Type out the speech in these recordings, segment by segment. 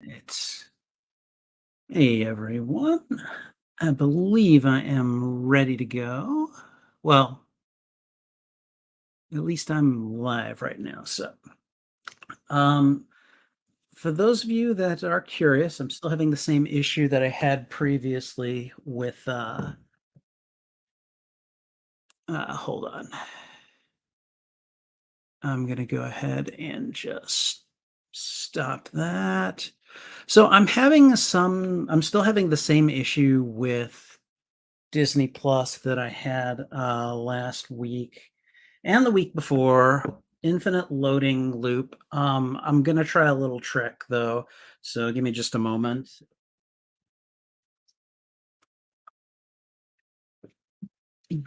It's Hey everyone. I believe I am ready to go. Well, at least I'm live right now. Um, for those of you that are curious, I'm still having the same issue that I had previously with. Hold on. I'm gonna go ahead and just stop that. So I'm still having the same issue with Disney Plus that I had last week and the week before. Infinite loading loop. I'm gonna try a little trick though, so give me just a moment.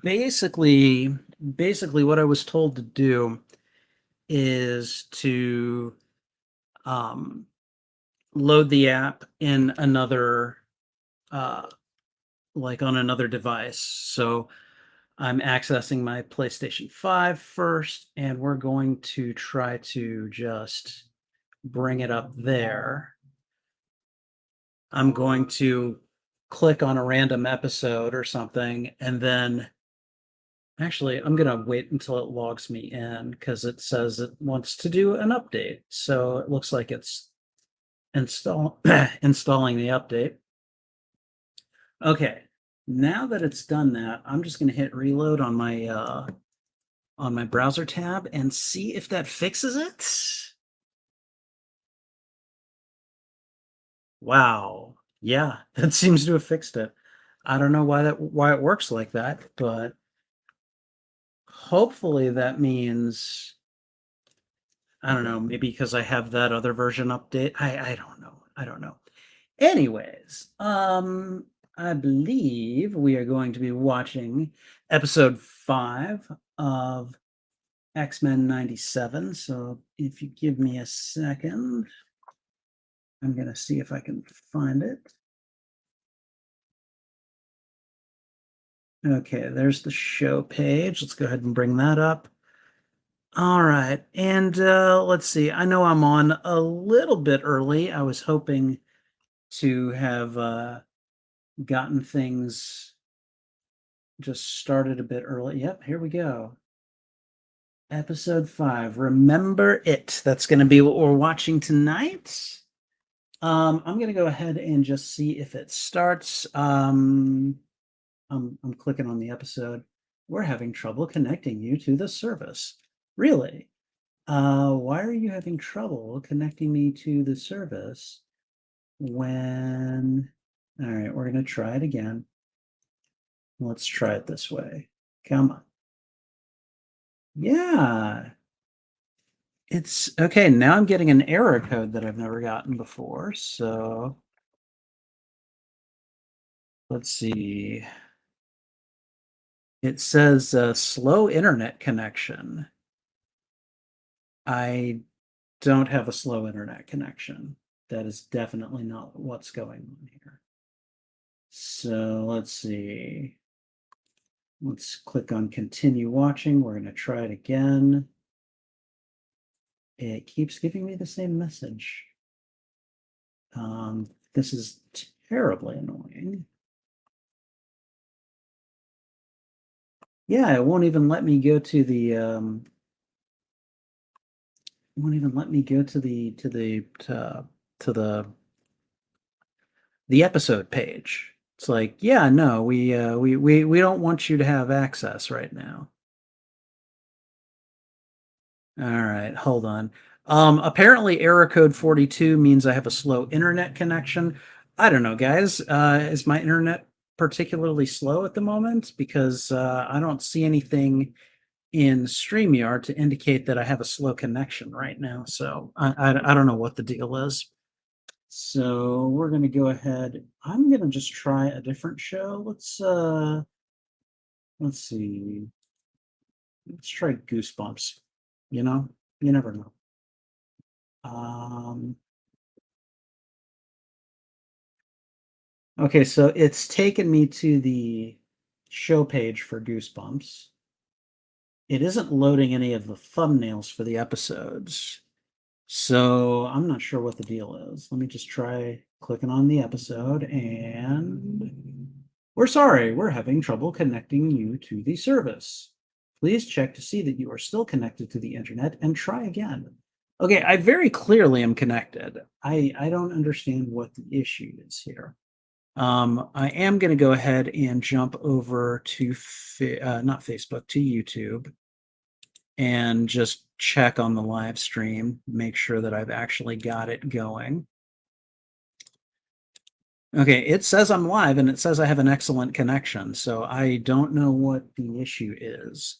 Basically, basically, what I was told to do is to um, load the app in another, uh, like on another device. So I'm accessing my PlayStation 5 first, and we're going to try to just bring it up there. I'm going to click on a random episode or something, and then actually, I'm going to wait until it logs me in because it says it wants to do an update. So it looks like it's installing the update. Okay, now that it's done that, I'm just going to hit reload on my browser tab and see if that fixes it. Wow. Yeah, that seems to have fixed it. I don't know why it works like that, but hopefully that means I don't know, maybe because I have that other version update. I don't know. I don't know. Anyways, I believe we are going to be watching episode 5 of X-Men 97. So if you give me a second, I'm going to see if I can find it. Okay, there's the show page. Let's go ahead and bring that up. All right, and let's see. I know I'm on a little bit early. I was hoping to have gotten things just started a bit early. Yep, here we go. Episode 5. Remember It. That's going to be what we're watching tonight. I'm going to go ahead and just see if it starts. I'm clicking on the episode. We're having trouble connecting you to the service. Really? Why are you having trouble connecting me to the service when... All right, we're going to try it again. Let's try it this way. Come on. Yeah. It's okay. Now I'm getting an error code that I've never gotten before. So let's see. It says slow internet connection. I don't have a slow internet connection. That is definitely not what's going on here. So let's see. Let's click on continue watching. We're going to try it again. It keeps giving me the same message. This is terribly annoying. Yeah, it won't even let me go to the won't even let me go to the episode page. It's like, yeah, no, we don't want you to have access right now. All right, hold on. Apparently error code 42 means I have a slow internet connection. I don't know, guys. Is my internet particularly slow at the moment? Because I don't see anything in StreamYard to indicate that I have a slow connection right now. So I don't know what the deal is. So we're going to go ahead. I'm going to just try a different show. Let's see. Let's try Goosebumps. You know, you never know. Um, okay, so it's taken me to the show page for Goosebumps. It isn't loading any of the thumbnails for the episodes. So I'm not sure what the deal is. Let me just try clicking on the episode, and we're sorry, we're having trouble connecting you to the service. Please check to see that you are still connected to the internet and try again. Okay, I very clearly am connected. I don't understand what the issue is here. I am going to go ahead and jump over to not Facebook, to YouTube, and just check on the live stream, make sure that I've actually got it going. Okay, it says I'm live and it says I have an excellent connection, so I don't know what the issue is.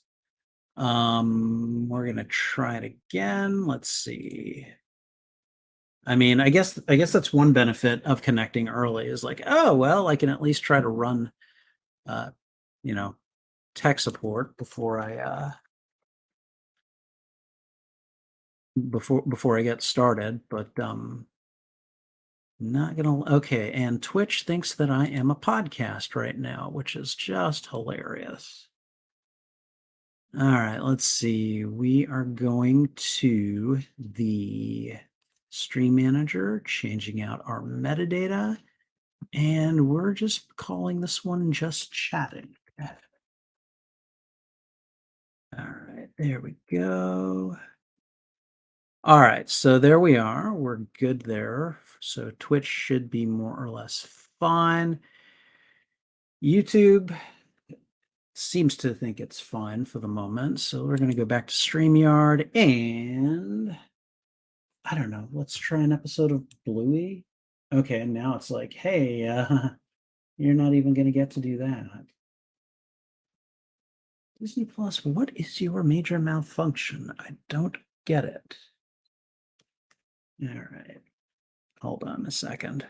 We're gonna try it again. Let's see. I mean, I guess that's one benefit of connecting early is like, oh well, I can at least try to run uh, you know, tech support before I get started, but not gonna. Okay, and Twitch thinks that I am a podcast right now, which is just hilarious. All right, let's see. We are going to the stream manager, changing out our metadata, and we're just calling this one just chatting. All right, there we go. All right, so there we are. We're good there. So Twitch should be more or less fine. YouTube seems to think it's fine for the moment. So we're going to go back to StreamYard and I don't know. Let's try an episode of Bluey. Okay, and now it's like, hey, you're not even going to get to do that. Disney Plus, what is your major malfunction? I don't get it. All right. Hold on a second.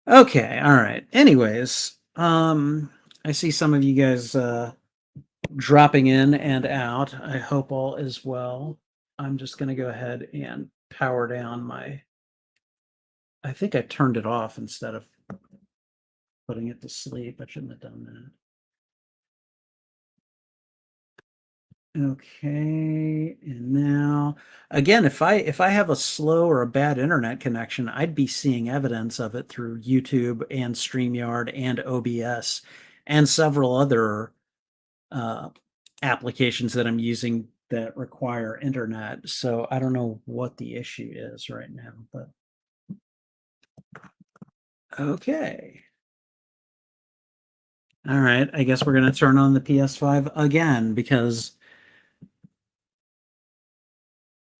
Okay, all right. Anyways, I see some of you guys dropping in and out. I hope all is well. I'm just going to go ahead and power down my. I think I turned it off instead of putting it to sleep. I shouldn't have done that. Okay, and now again, if I have a slow or a bad internet connection, I'd be seeing evidence of it through YouTube and StreamYard and OBS and several other uh, applications that I'm using that require internet. So I don't know what the issue is right now, but okay. All right, I guess we're going to turn on the PS5 again because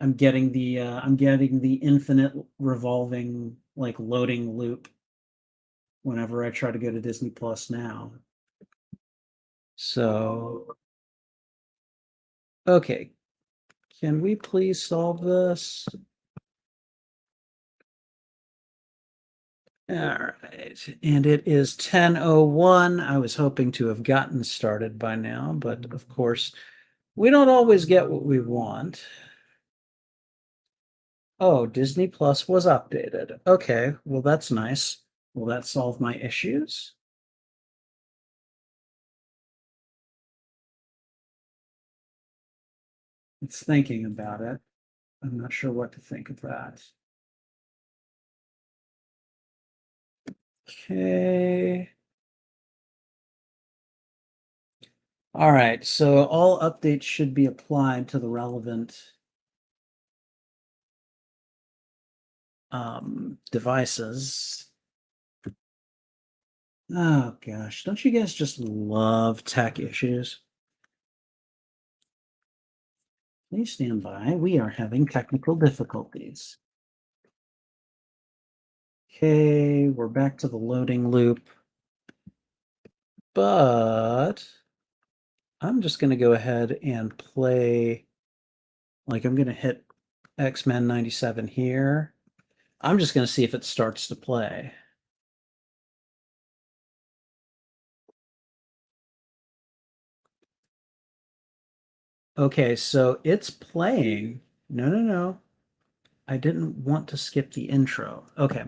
I'm getting the infinite revolving like loading loop whenever I try to go to Disney Plus now. So okay, can we please solve this? All right, and it is 10:01. I was hoping to have gotten started by now, but of course, we don't always get what we want. Oh, Disney Plus was updated. Okay, well, that's nice. Will that solve my issues? It's thinking about it. I'm not sure what to think of that. Okay. All right, so all updates should be applied to the relevant devices. Oh gosh, don't you guys just love tech issues? Please stand by. We are having technical difficulties. Okay, we're back to the loading loop. But I'm just going to go ahead and play, like I'm going to hit X-Men 97 here. I'm just going to see if it starts to play. Okay, so it's playing. No, no, no. I didn't want to skip the intro. Okay.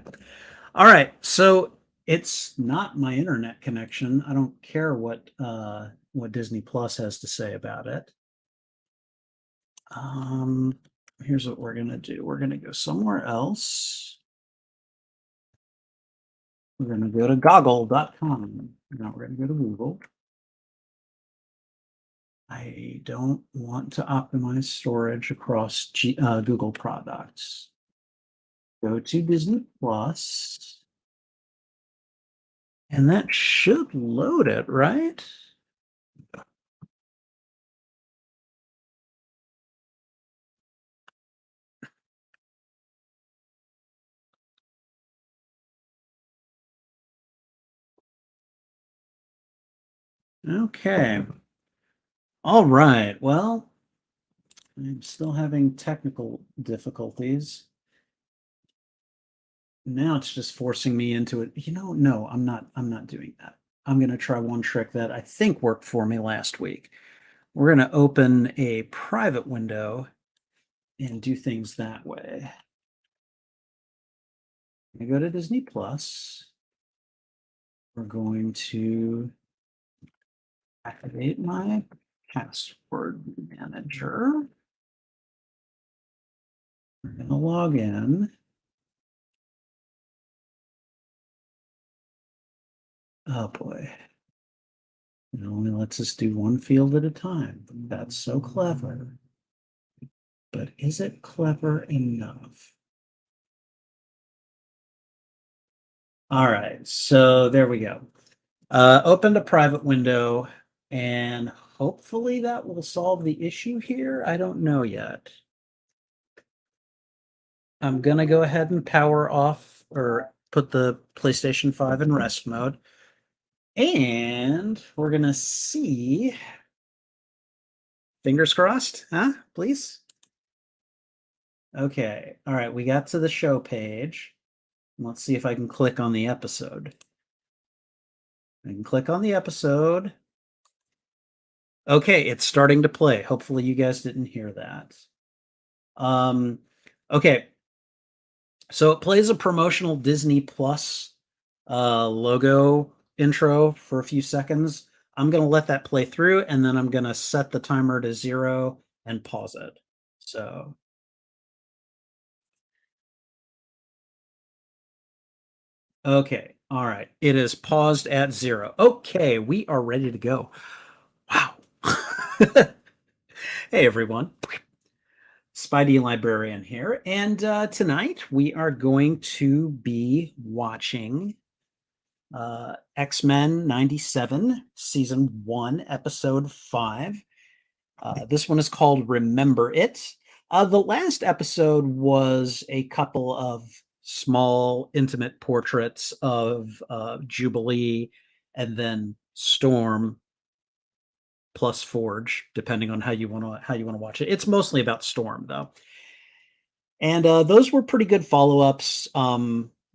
All right. So it's not my internet connection. I don't care what Disney Plus has to say about it. here's what we're going to do. We're going to go somewhere else. We're going to go to goggle.com. Now we're going to go to Google. I don't want to optimize storage across Google products. Go to Disney Plus. And that should load it, right? Okay. All right. Well, I'm still having technical difficulties. Now it's just forcing me into it. No, I'm not doing that. I'm going to try one trick that I think worked for me last week. We're going to open a private window and do things that way. I go to Disney Plus. We're going to activate my password manager. We're going to log in. Oh boy. It only lets us do one field at a time. That's so clever. But is it clever enough? All right, so there we go. Opened a private window, and hopefully that will solve the issue here. I don't know yet. I'm gonna go ahead and power off or put the PlayStation 5 in rest mode. And we're gonna see. Fingers crossed, huh? Please. Okay. All right. We got to the show page. Let's see if I can click on the episode. I can click on the episode. Okay, it's starting to play. Hopefully you guys didn't hear that. Okay. So it plays a promotional Disney Plus logo intro for a few seconds. I'm going to let that play through, and then I'm going to set the timer to 0 and pause it. So okay. All right. It is paused at 0. Okay. We are ready to go. Wow. Hey, everyone. Spidey Librarian here. And tonight we are going to be watching X-Men 97, Season 1, Episode 5. This one is called Remember It. The last episode was a couple of small, intimate portraits of Jubilee and then Storm plus Forge, depending on how you want to watch it. It's mostly about Storm, though, and those were pretty good follow-ups.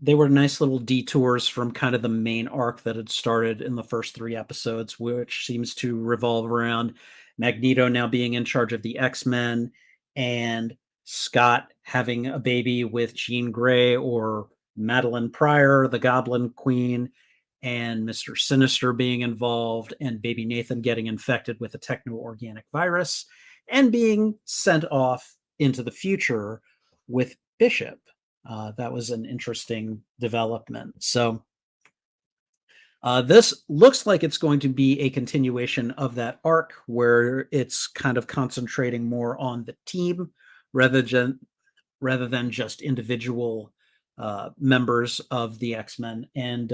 They were nice little detours from kind of the main arc that had started in the first 3 episodes, which seems to revolve around Magneto now being in charge of the X-Men and Scott having a baby with Jean Grey or Madeline Pryor, the Goblin Queen, and Mr. Sinister being involved, and baby Nathan getting infected with a techno-organic virus and being sent off into the future with Bishop. That was an interesting development. So this looks like it's going to be a continuation of that arc where it's kind of concentrating more on the team rather than just individual members of the X-Men. And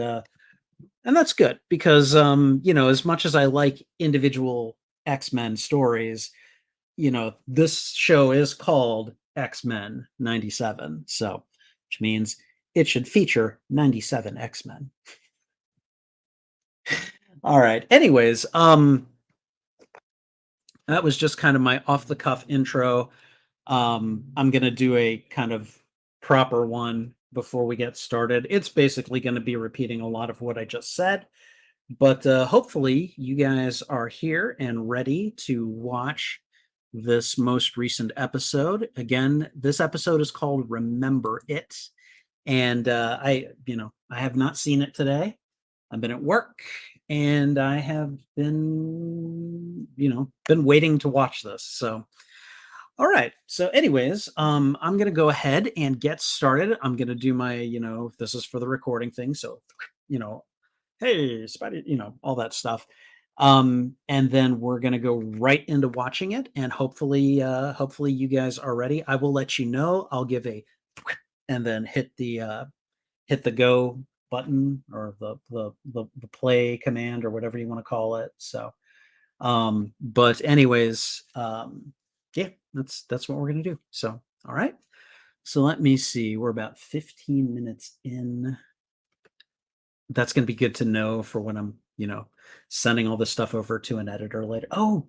that's good because as much as I like individual X-Men stories, this show is called X-Men 97, so which means it should feature 97 X-Men. All right. Anyways, that was just kind of my off the cuff intro. I'm going to do a kind of proper one before we get started. It's basically going to be repeating a lot of what I just said, but hopefully you guys are here and ready to watch this most recent episode. Again, this episode is called Remember It. And I have not seen it today. I've been at work and I have been waiting to watch this. So All right. So, anyways, I'm gonna go ahead and get started. I'm gonna do my, this is for the recording thing. So, you know, hey, Spidey, all that stuff. And then we're gonna go right into watching it, and hopefully you guys are ready. I will let you know. I'll give a and then hit the go button or the play command or whatever you want to call it. So but anyways, yeah, that's what we're gonna do. So, all right. So let me see. We're about 15 minutes in. That's gonna be good to know for when I'm, sending all this stuff over to an editor later. Oh,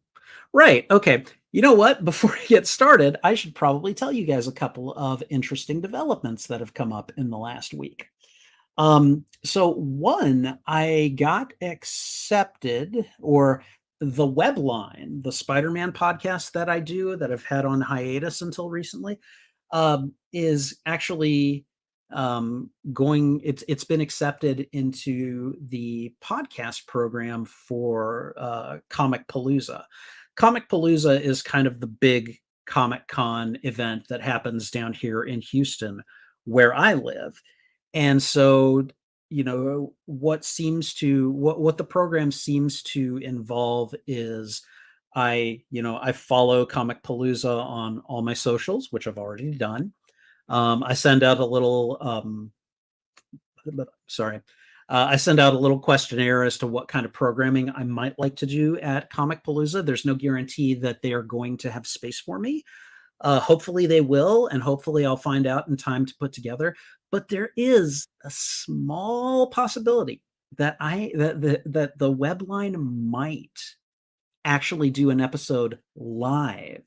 right. Okay. You know what? Before I get started, I should probably tell you guys a couple of interesting developments that have come up in the last week. So one, I got accepted, or the web line, the Spider-Man podcast that I do that I've had on hiatus until recently, is actually going it's been accepted into the podcast program for Comic Palooza. Comic Palooza is kind of the big Comic Con event that happens down here in Houston where I live. And so, what the program seems to involve is I follow Comic Palooza on all my socials, which I've already done. I send out a little sorry. I send out a little questionnaire as to what kind of programming I might like to do at Comic Palooza. There's no guarantee that they are going to have space for me. Hopefully they will, and hopefully I'll find out in time to put together. But there is a small possibility that the web line might actually do an episode live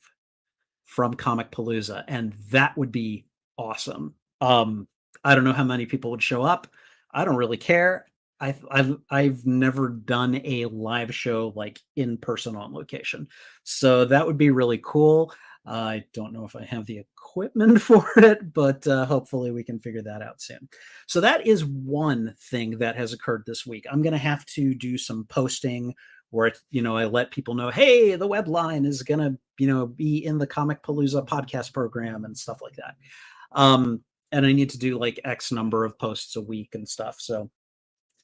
from Comic Palooza, and that would be awesome. I don't know how many people would show up. I don't really care. I've never done a live show like in person on location, so that would be really cool. I don't know if I have the equipment for it, but hopefully we can figure that out soon. So that is one thing that has occurred this week. I'm going to have to do some posting where I let people know, hey, the web line is going to be in the Comic Palooza podcast program and stuff like that. And I need to do like X number of posts a week and stuff. So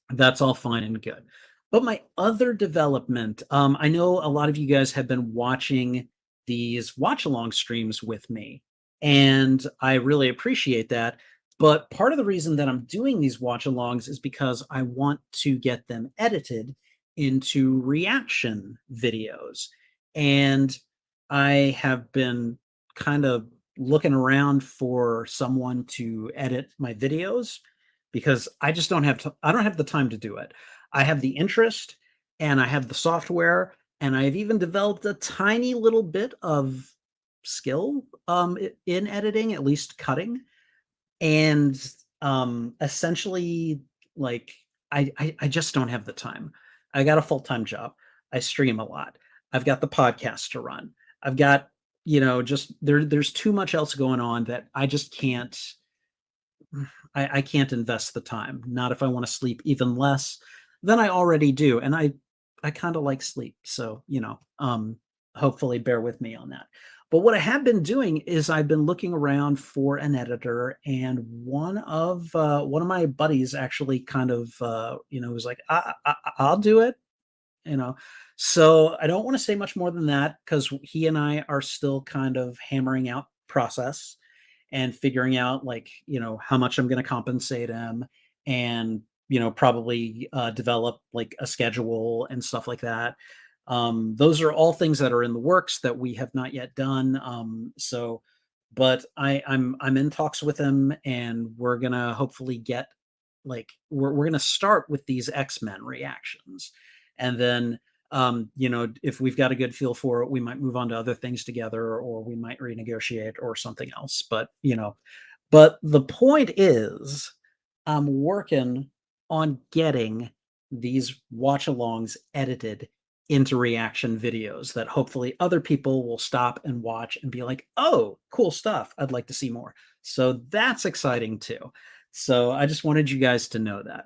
that's all fine and good. But my other development, I know a lot of you guys have been watching these watch along streams with me, and I really appreciate that. But part of the reason that I'm doing these watch alongs is because I want to get them edited into reaction videos. And I have been kind of looking around for someone to edit my videos because I just I don't have the time to do it. I have the interest and I have the software, and I've even developed a tiny little bit of skill in editing, at least cutting. And essentially, like, I just don't have the time. I got a full-time job. I stream a lot. I've got the podcast to run. I've got, just there's too much else going on that I just can't I can't invest the time. Not if I want to sleep even less than I already do. And I kind of like sleep. So, hopefully bear with me on that. But what I have been doing is I've been looking around for an editor, and one of my buddies actually kind of was like, I'll do it, you know. So I don't want to say much more than that because he and I are still kind of hammering out process and figuring out, like, how much I'm going to compensate him, and probably develop like a schedule and stuff like that. Those are all things that are in the works that we have not yet done. So but I'm in talks with him, and we're gonna hopefully get, like, we're gonna start with these X-Men reactions, and then if we've got a good feel for it, we might move on to other things together, or we might renegotiate or something else. But the point is, I'm working on getting these watch alongs edited into reaction videos that hopefully other people will stop and watch and be like, oh, cool stuff. I'd like to see more. So that's exciting too. So I just wanted you guys to know that.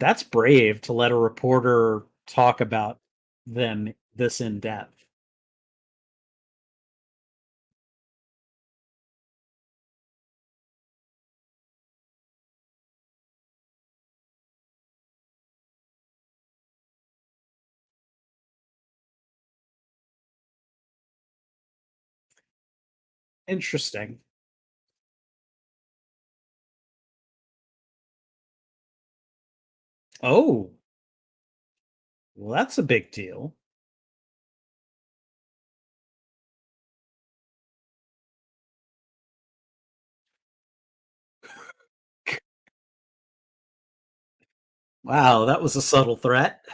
That's brave to let a reporter talk about them this in depth. Interesting. Oh, well, that's a big deal. Wow, that was a subtle threat.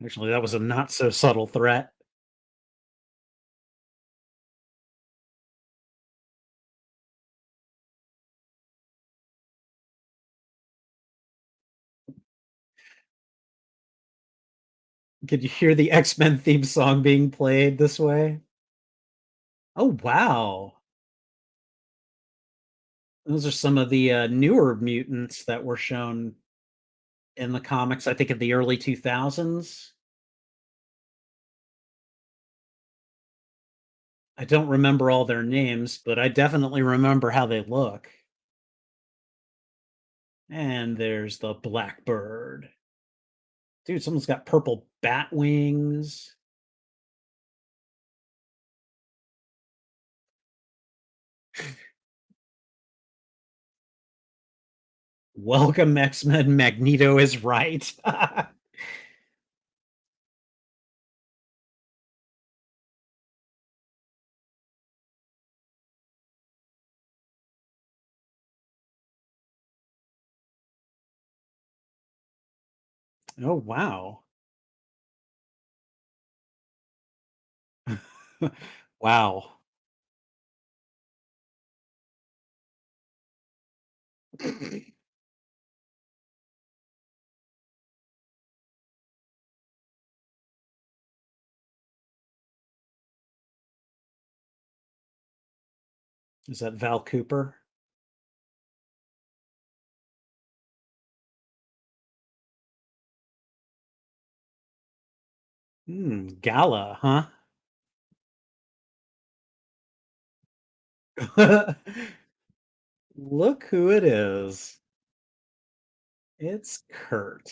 Actually, that was a not so subtle threat. Could you hear the X-Men theme song being played this way? Oh, wow. Those are some of the newer mutants that were shown in the comics, I think in the early 2000s. I don't remember all their names, but I definitely remember how they look. And there's the Blackbird. Dude, someone's got purple bat wings. Welcome, X-Men. Magneto is right. Oh, wow. Wow. Is that Val Cooper? Gala, huh? Look who it is. It's Kurt.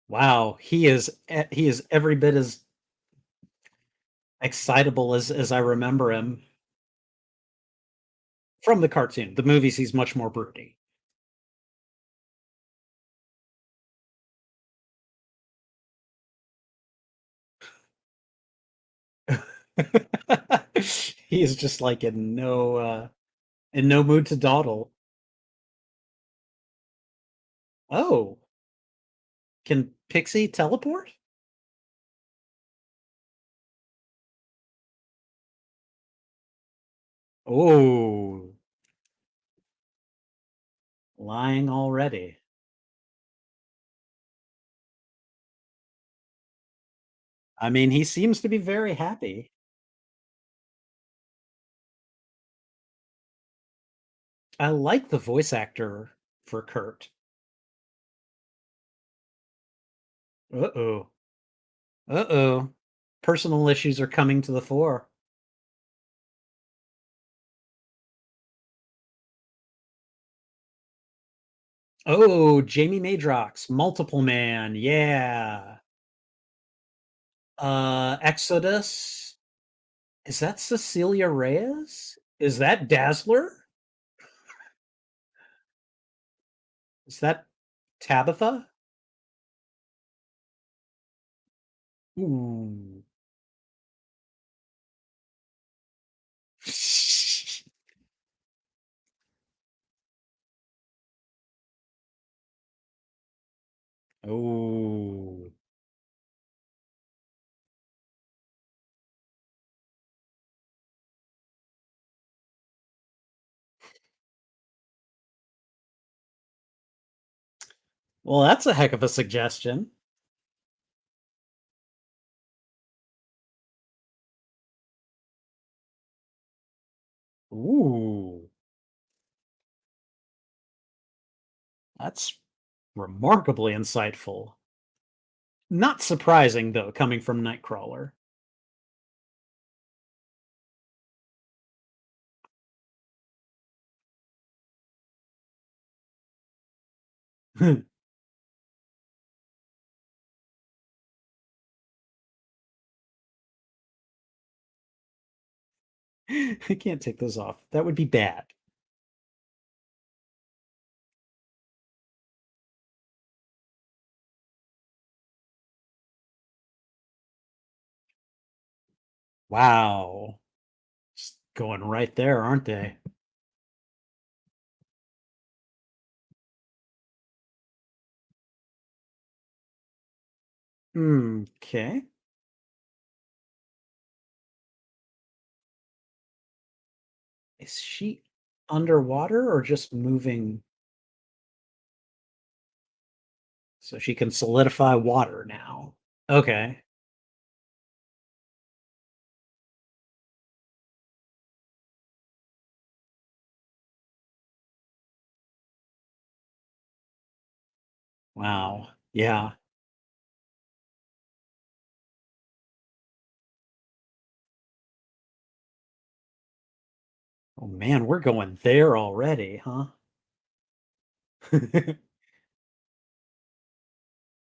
Wow, he is every bit as excitable as I remember him from the cartoon. The movies, he's much more broody. He is just like in no mood to dawdle. Oh, can Pixie teleport? Oh, lying already. I mean, he seems to be very happy. I like the voice actor for Kurt. Uh-oh. Uh-oh. Personal issues are coming to the fore. Oh, Jamie Madrox, Multiple Man, yeah. Exodus. Is that Cecilia Reyes? Is that Dazzler? Is that Tabitha? Ooh. Oh. Well, that's a heck of a suggestion. Ooh, that's remarkably insightful. Not surprising though, coming from Nightcrawler. I can't take those off. That would be bad. Wow. Just going right there, aren't they? Okay. Is she underwater or just moving so she can solidify water now? Okay. Wow. Yeah. Oh man, we're going there already, huh?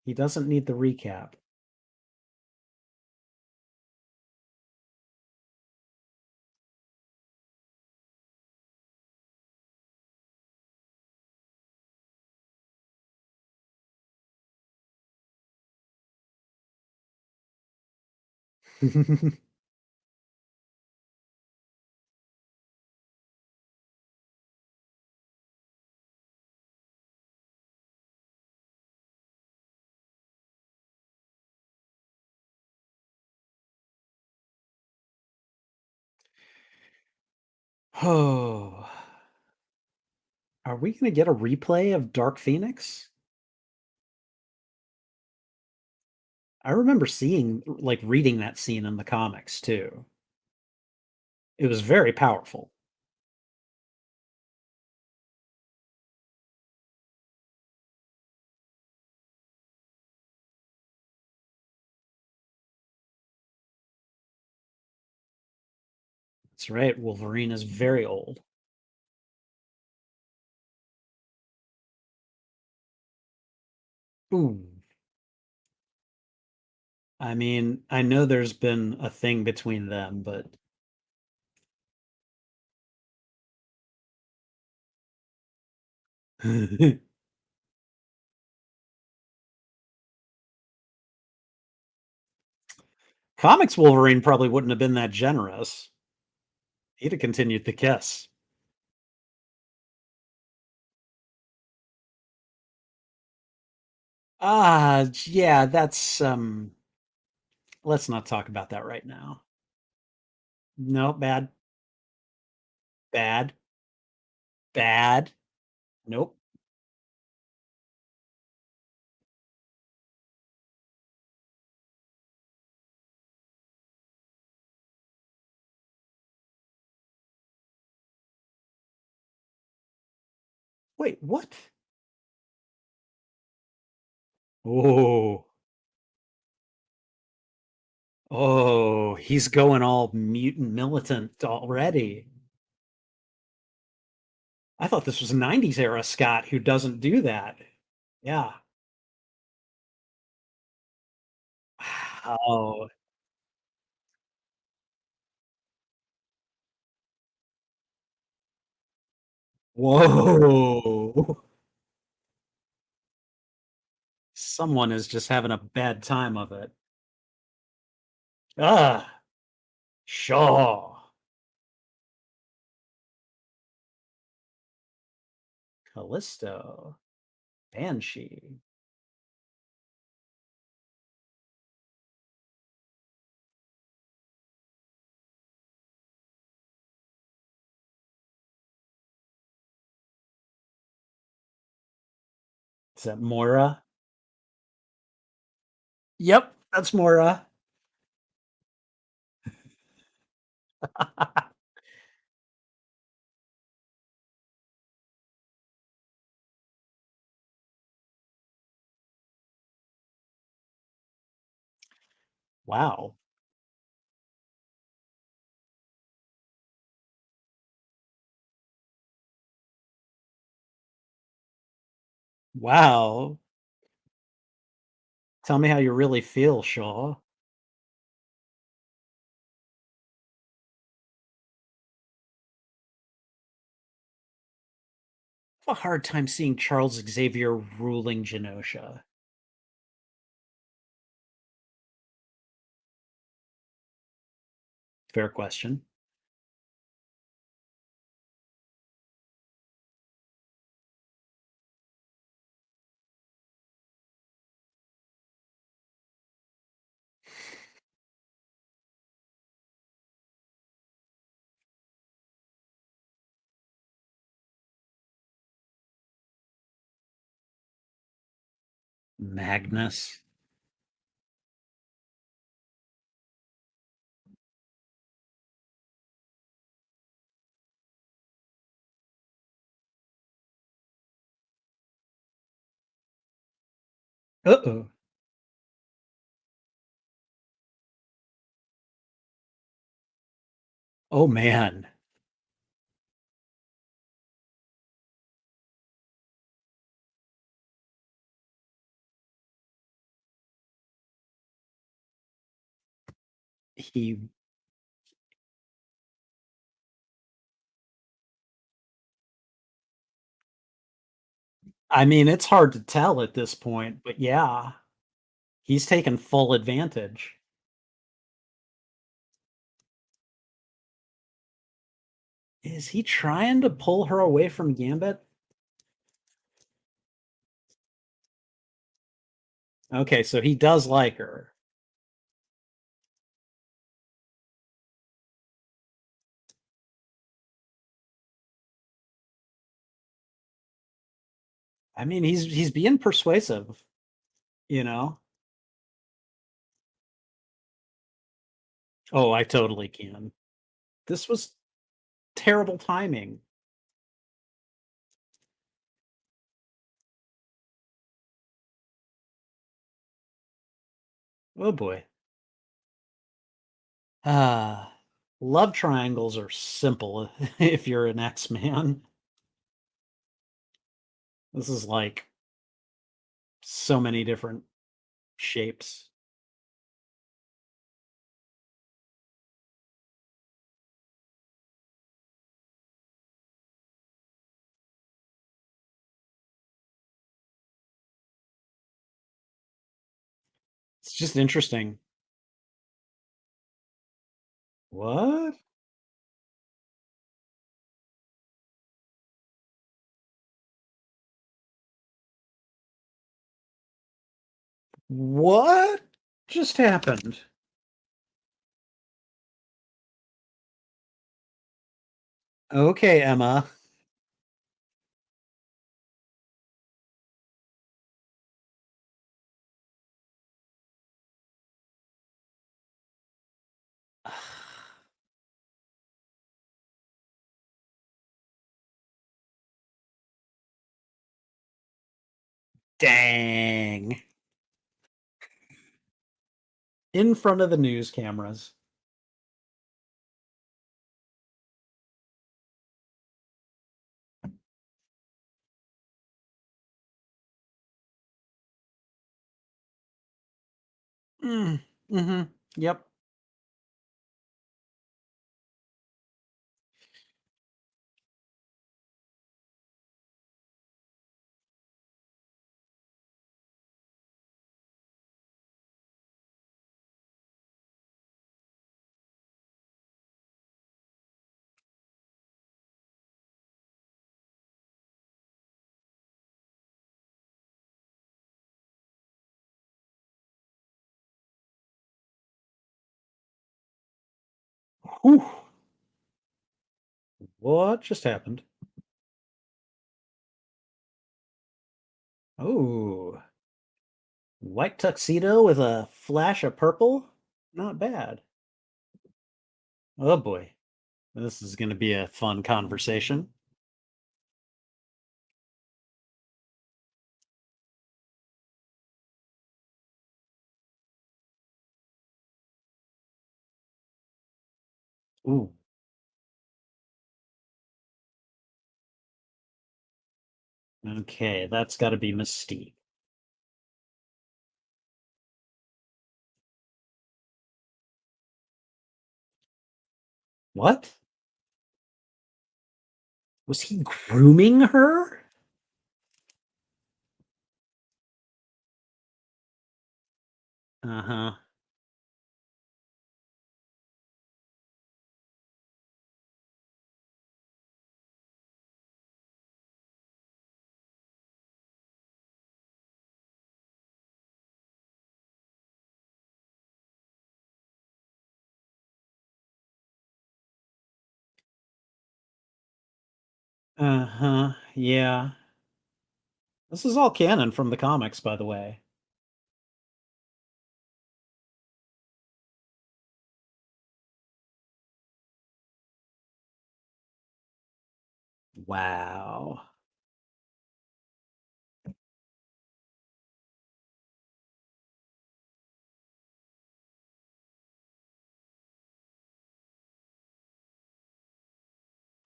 He doesn't need the recap. Oh, are we gonna get a replay of Dark Phoenix? I remember seeing, like, reading that scene in the comics too. It was very powerful. That's right. Wolverine is very old. Ooh. I mean, I know there's been a thing between them, but comics Wolverine probably wouldn't have been that generous. He'd have continued to kiss. Yeah, that's let's not talk about that right now. No, bad, bad, bad. Nope. Wait, what? Oh, oh, he's going all mutant militant already. I thought this was 90s era Scott who doesn't do that. Yeah. Wow. Whoa. Someone is just having a bad time of it. Ah, Shaw. Callisto. Banshee. Is that Moira? Yep, that's Moira. Wow. Wow. Tell me how you really feel, Shaw. I have a hard time seeing Charles Xavier ruling Genosha. Fair question. Magnus. Uh-oh. Oh man. He I mean, it's hard to tell at this point, but yeah, he's taken full advantage. Is he trying to pull her away from Gambit? Okay, so he does like her. I mean, he's being persuasive, you know? Oh, I totally can. This was terrible timing. Oh boy. Ah, love triangles are simple if you're an X-Man. This is like so many different shapes. It's just interesting. What? What just happened? Okay, Emma. Dang. In front of the news cameras. Mm, mhm. Yep. Whew. What just happened? Oh, white tuxedo with a flash of purple? Not bad. Oh boy. This is going to be a fun conversation. Ooh. Okay, that's got to be Mystique. What? Was he grooming her? Uh-huh. Uh-huh. Yeah. This is all canon from the comics, by the way. Wow.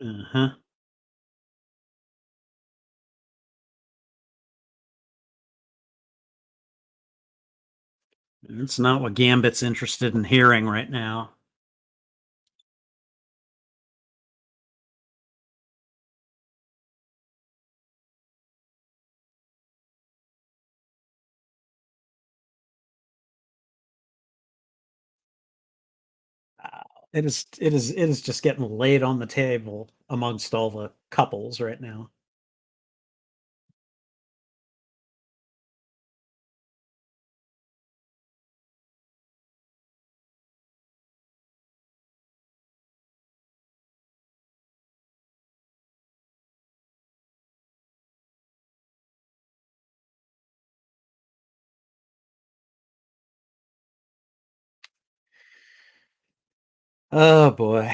Uh-huh. It's not what Gambit's interested in hearing right now. It is just getting laid on the table amongst all the couples right now. Oh boy.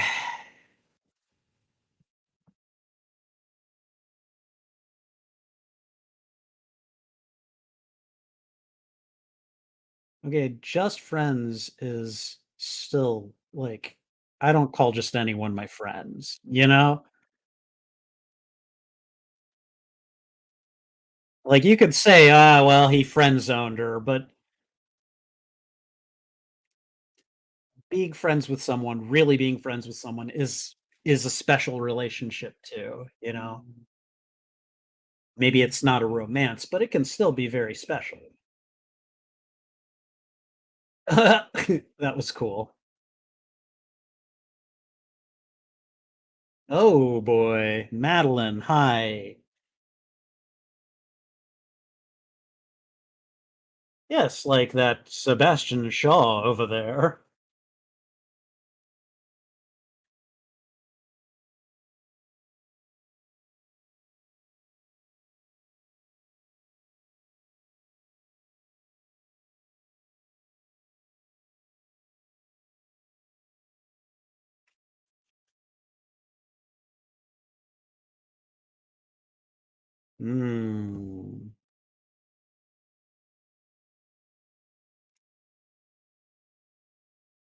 Okay, just friends is still like I don't call just anyone my friends, you know? Like you could say, ah, well, he friend zoned her, but being friends with someone, really being friends with someone is a special relationship too, you know? Maybe it's not a romance, but it can still be very special. That was cool. Oh boy, Madeline, hi. Yes, like that Sebastian Shaw over there. Hmm,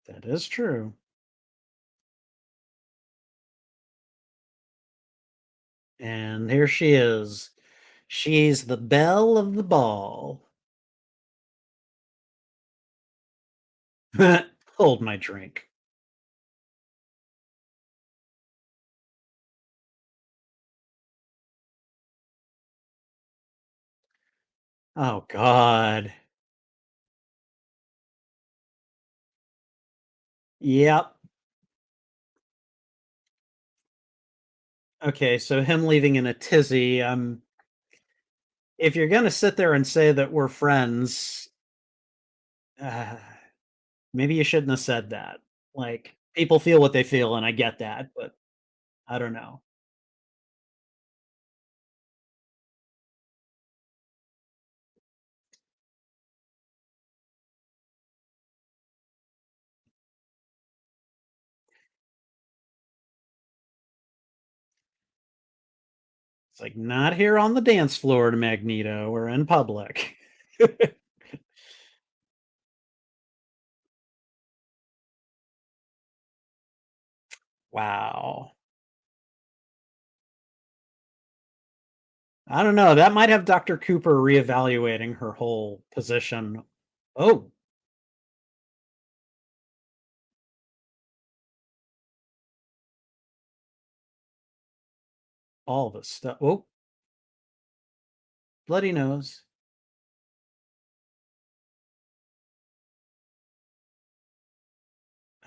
that is true. And here she is. She's the belle of the ball. Hold my drink. Oh God. Yep. Okay, so him leaving in a tizzy. If you're gonna sit there and say that we're friends, uh, maybe you shouldn't have said that. Like people feel what they feel, and I get that, but I don't know. It's like not here on the dance floor to Magneto or in public. Wow. I don't know. That might have Dr. Cooper reevaluating her whole position. Oh, all this stuff. Oh, bloody nose.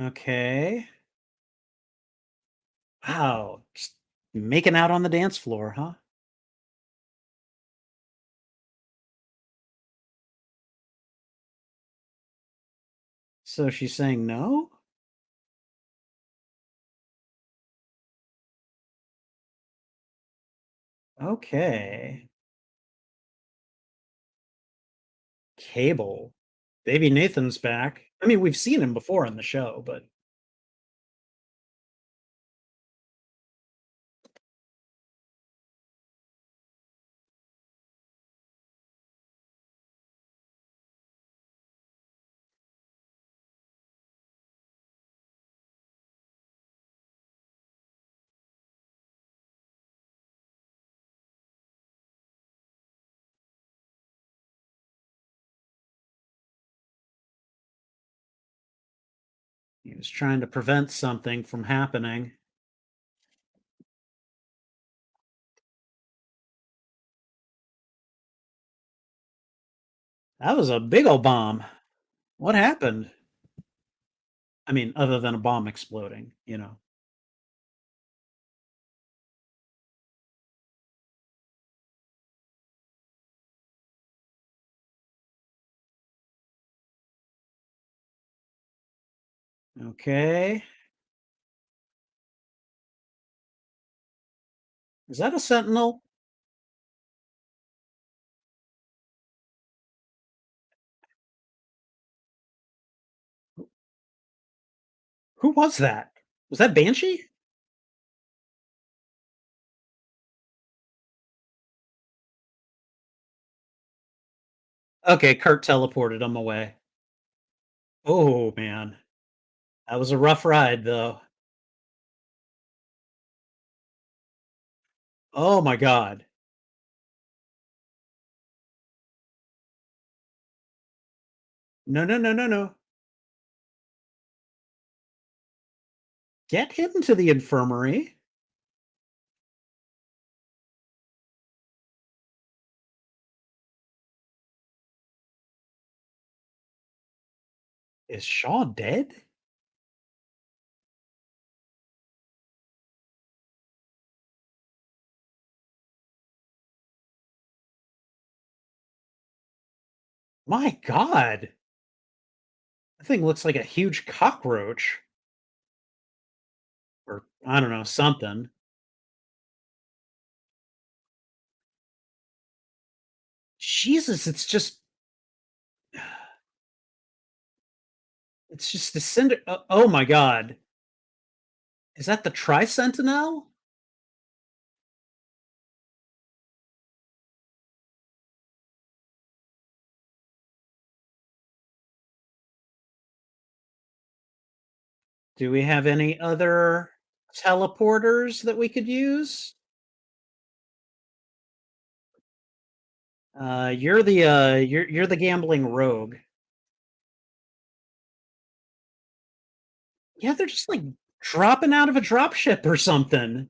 Okay. Wow. Just making out on the dance floor, huh? So she's saying no? Okay. Cable. Baby Nathan's back. I mean, we've seen him before on the show, but he was trying to prevent something from happening. That was a big old bomb. What happened? I mean, other than a bomb exploding, you know. Okay. Is that a sentinel? Who was that? Was that Banshee? Okay, Kurt teleported him away. Oh, man. That was a rough ride, though. Oh my god. No, no, no, no, no. Get him to the infirmary. Is Shaw dead? My god. That thing looks like a huge cockroach. Or, I don't know, something. Jesus, it's just a cinder oh my god. Is that the Tri-Sentinel? Do we have any other teleporters that we could use? You're the gambling rogue. Yeah, they're just, like, dropping out of a drop ship or something.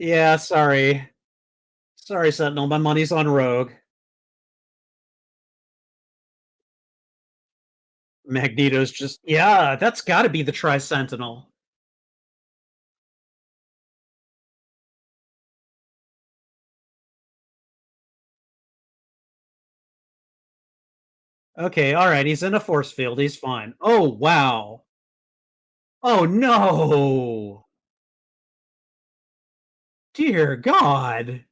Yeah, sorry. Sorry, Sentinel, my money's on Rogue. Magneto's just yeah, that's gotta be the Tri-Sentinel. Okay, alright, he's in a force field, he's fine. Oh, wow. Oh, no! Dear God.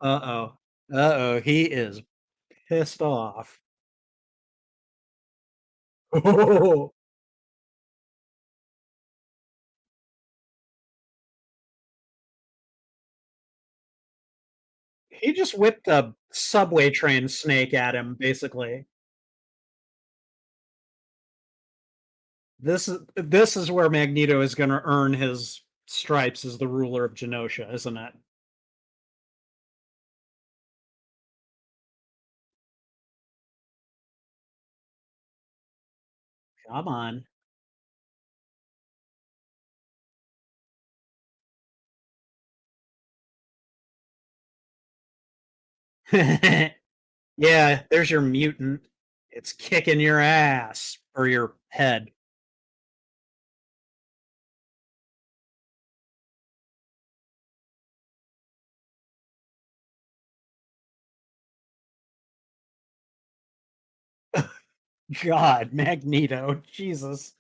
Uh-oh. Uh-oh, he is pissed off. He just whipped a subway train snake at him, basically. This is where Magneto is gonna earn his stripes as the ruler of Genosha, isn't it? Come on. Yeah, there's your mutant. It's kicking your ass or your head. God, Magneto, Jesus.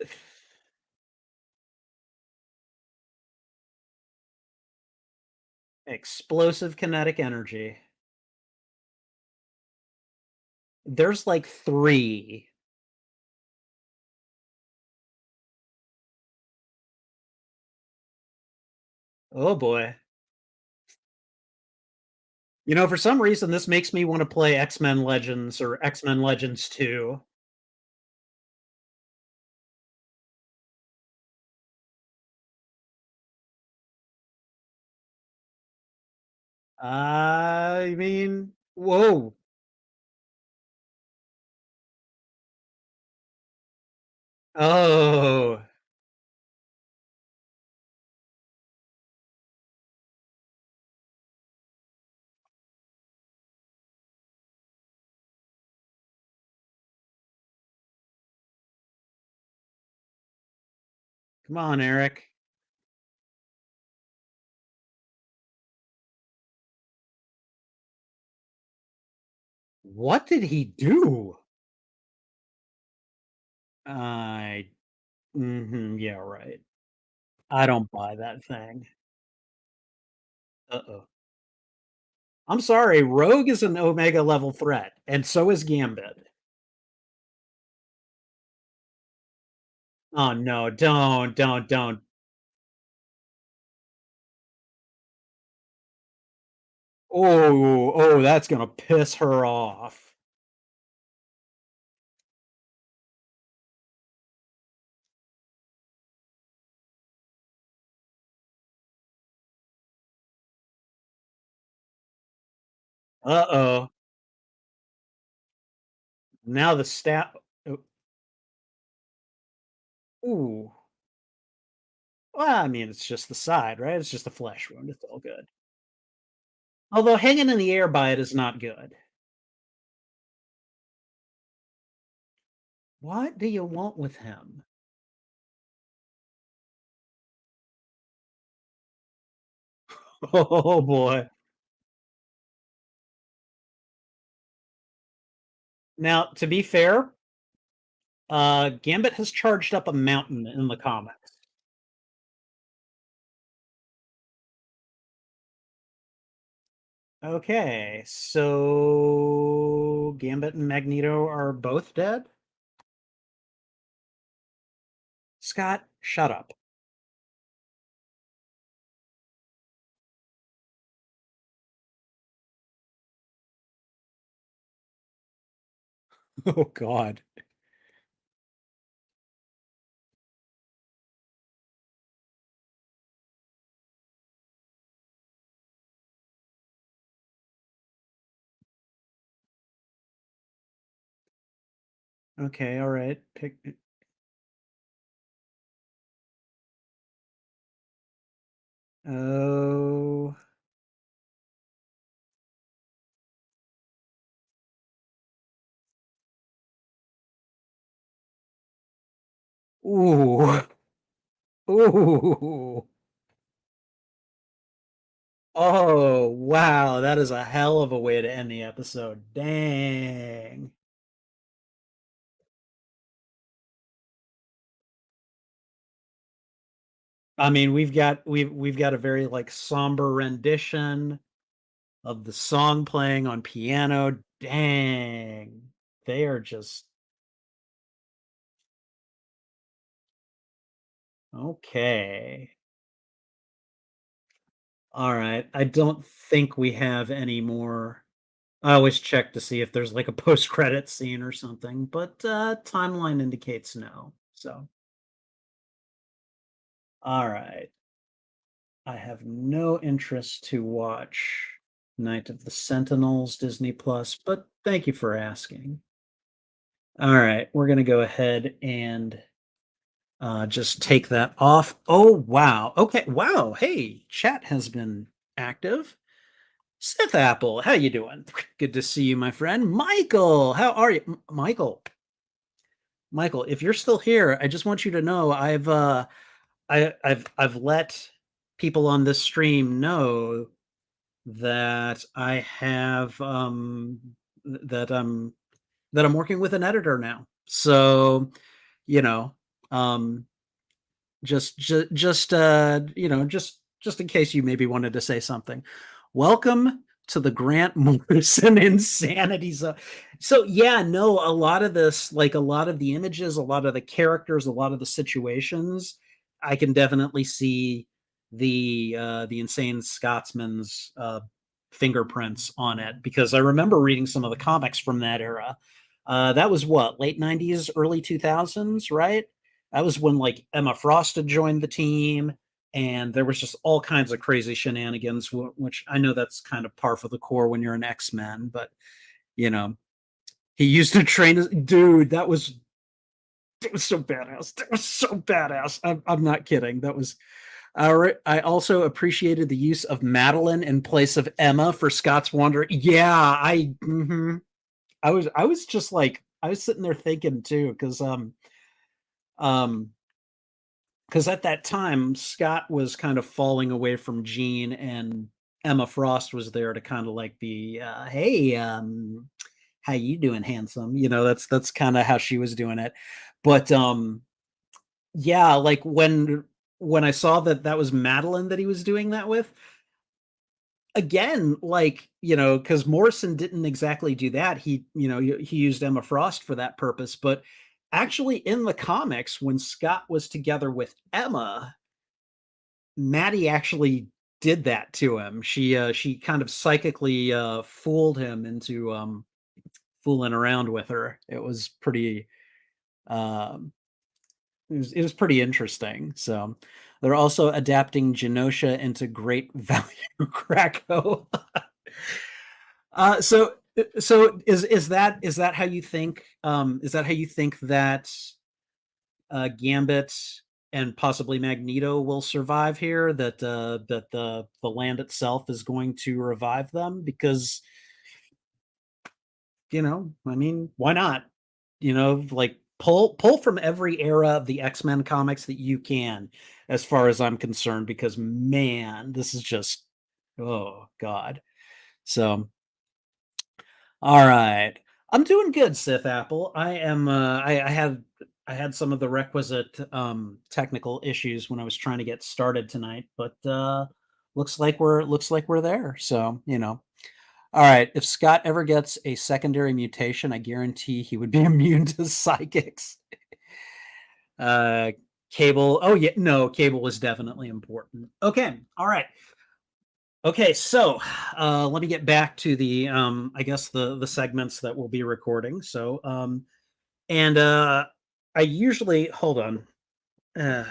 Explosive kinetic energy. There's like 3. Oh boy. For some reason, this makes me want to play X-Men Legends or X-Men Legends 2. I mean, whoa. Oh, come on, Eric. What did he do? I yeah, right. I don't buy that thing. Uh-oh. I'm sorry, Rogue is an Omega level threat, and so is Gambit. Oh no, don't. Oh, that's gonna piss her off. Uh-oh. Now the stat. Ooh. Well, I mean, it's just the side, right? It's just a flesh wound. It's all good. Although hanging in the air by it is not good. What do you want with him? Oh boy. Now, to be fair, Gambit has charged up a mountain in the comics. Okay, so Gambit and Magneto are both dead? Scott, shut up. Oh god. Okay, all right. Pick. Oh. Ooh. Ooh. Oh, wow. That is a hell of a way to end the episode. Dang. I mean, we've got a very like somber rendition of the song playing on piano. Dang. They are just okay. All right. I don't think we have any more. I always check to see if there's like a post-credit scene or something, but timeline indicates no. So, all right. I have no interest to watch Night of the Sentinels Disney Plus, but thank you for asking. All right, we're gonna go ahead and just take that off. Oh wow. Okay. Wow. Hey, chat has been active. Sith Apple, how you doing? Good to see you, my friend. Michael, how are you? Michael, Michael, if you're still here, I just want you to know I've let people on this stream know that I have that I'm working with an editor now. So, you know, um just in case you maybe wanted to say something. Welcome to the Grant Morrison Insanity Zone. So yeah, no, a lot of this, like a lot of the images, a lot of the characters, a lot of the situations, I can definitely see the Insane Scotsman's fingerprints on it because I remember reading some of the comics from that era. That was what, late 90s, early 2000s, right? That was when like Emma Frost had joined the team, and there was just all kinds of crazy shenanigans. Which I know that's kind of par for the core when you're an X-Men, but you know, he used to train as dude. That was so badass. That was so badass. I'm not kidding. That was. All right. I also appreciated the use of Madeline in place of Emma for Scott's Wander. Yeah, I was just like I was sitting there thinking too, um because at that time Scott was kind of falling away from Jean, and Emma Frost was there to kind of like be hey, how you doing, handsome? That's kind of how she was doing it. But yeah, like when I saw that that was Madeline that he was doing that with, again, like, because Morrison didn't exactly do that. He used Emma Frost for that purpose, but actually in the comics, when Scott was together with Emma, Maddie actually did that to him. She kind of psychically fooled him into fooling around with her. It was pretty um, it was pretty interesting. So they're also adapting Genosha into Great Value Krakow. So is that how you think that Gambit and possibly Magneto will survive here? That the land itself is going to revive them because I mean, why not? Like pull from every era of the X-Men comics that you can, as far as I'm concerned, because man, this is just oh god. So all right. I'm doing good, Sith Apple. I am I had some of the requisite technical issues when I was trying to get started tonight, but looks like we're there. So, All right, if Scott ever gets a secondary mutation, I guarantee he would be immune to psychics. Uh Cable. Oh yeah, no, Cable was definitely important. Okay. All right. Okay, so let me get back to the I guess the segments that we'll be recording. So and I usually hold on.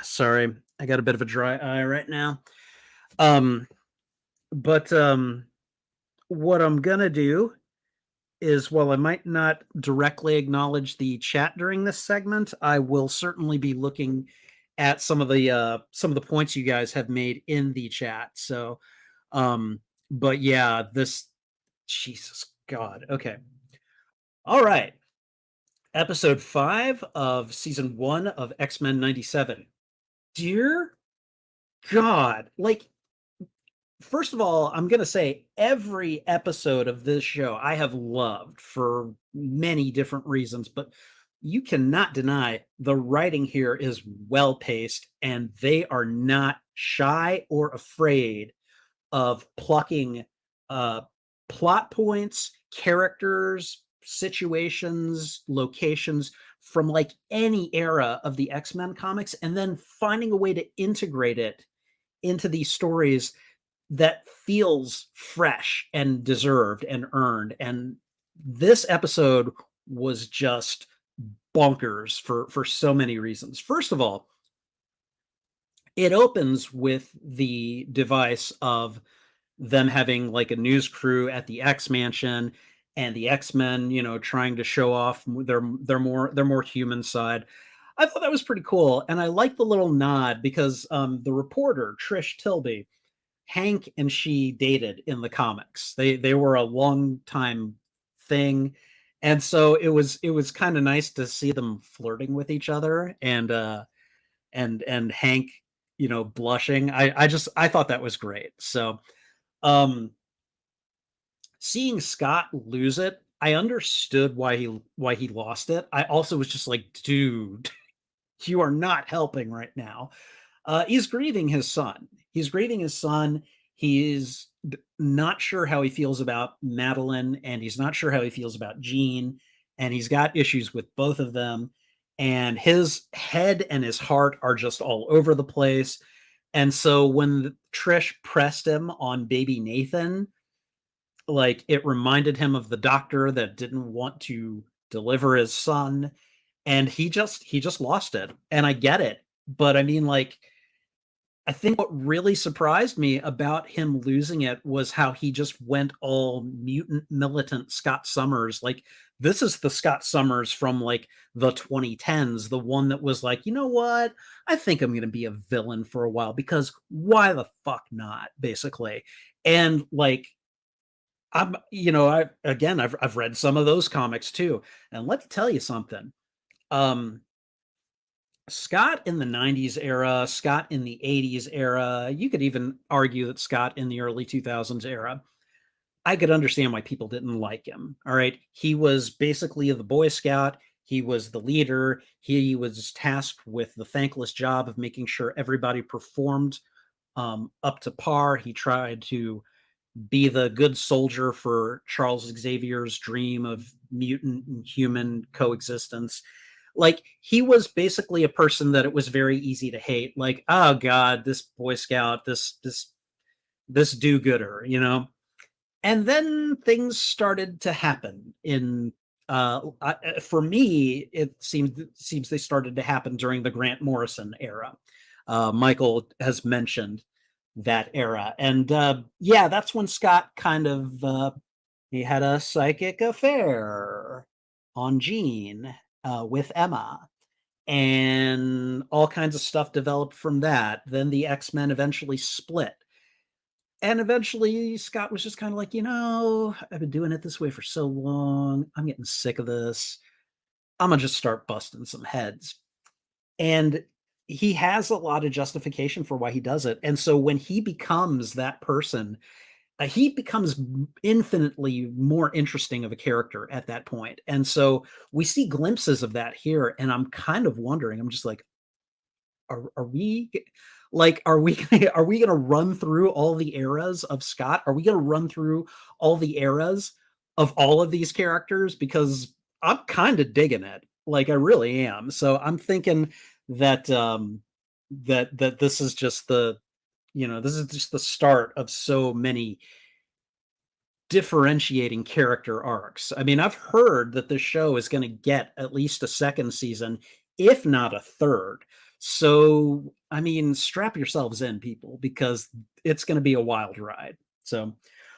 Sorry, I got a bit of a dry eye right now. Um but what I'm gonna do is, while I might not directly acknowledge the chat during this segment, I will certainly be looking at some of the points you guys have made in the chat. So but yeah, this Jesus God. Okay. All right. Episode 5 of season 1 of X-Men 97. Dear God, like, first of all, I'm going to say every episode of this show I have loved for many different reasons, but you cannot deny the writing here is well paced, and they are not shy or afraid of plucking uh, plot points, characters, situations, locations from like any era of the X-Men comics, and then finding a way to integrate it into these stories that feels fresh and deserved and earned. And this episode was just bonkers for so many reasons. First of all, it opens with the device of them having like a news crew at the X mansion and the X-Men, trying to show off their more human side. I thought that was pretty cool, and I like the little nod because the reporter Trish Tilby, Hank and she dated in the comics. They were a long time thing, and so it was kind of nice to see them flirting with each other, and Hank, blushing. I thought that was great. So um seeing Scott lose it, I understood why he lost it. I also was just like, dude, you are not helping right now. He's grieving his son. He's grieving his son. He's not sure how he feels about Madeline, and he's not sure how he feels about Jean, and he's got issues with both of them. And his head and his heart are just all over the place. And so when Trish pressed him on baby Nathan, like it reminded him of the doctor that didn't want to deliver his son, and he just lost it. And I get it, but I mean, like, I think what really surprised me about him losing it was how he just went all mutant militant Scott Summers. Like, this is the Scott Summers from like the 2010s, the one that was like, you know what? I think I'm going to be a villain for a while because why the fuck not, basically. And like, I've read some of those comics too. And let me tell you something. Um, Scott in the 90s era, Scott in the 80s era, you could even argue that Scott in the early 2000s era, I could understand why people didn't like him. All right. He was basically the Boy Scout. He was the leader. He was tasked with the thankless job of making sure everybody performed up to par. He tried to be the good soldier for Charles Xavier's dream of mutant and human coexistence. Like, he was basically a person that it was very easy to hate. Like, oh god, this Boy Scout, this do-gooder. And then things started to happen for me, it seems they started to happen during the Grant Morrison era. Michael has mentioned that era, and yeah, that's when Scott kind of he had a psychic affair on Jean with Emma, and all kinds of stuff developed from that. Then the X-Men eventually split, and eventually Scott was just kind of like, I've been doing it this way for so long. I'm getting sick of this. I'm gonna just start busting some heads. And he has a lot of justification for why he does it. And so when he becomes that person, he becomes infinitely more interesting of a character at that point. And so we see glimpses of that here. And I'm kind of wondering, I'm just like, are we like are we gonna run through all the eras of Scott? Are we gonna run through all the eras of all of these characters? Because I'm kind of digging it. Like, I really am. So I'm thinking that that this is just the start of so many differentiating character arcs. I mean, I've heard that this show is going to get at least a second season, if not a third. So, I mean, strap yourselves in, people, because it's going to be a wild ride. So,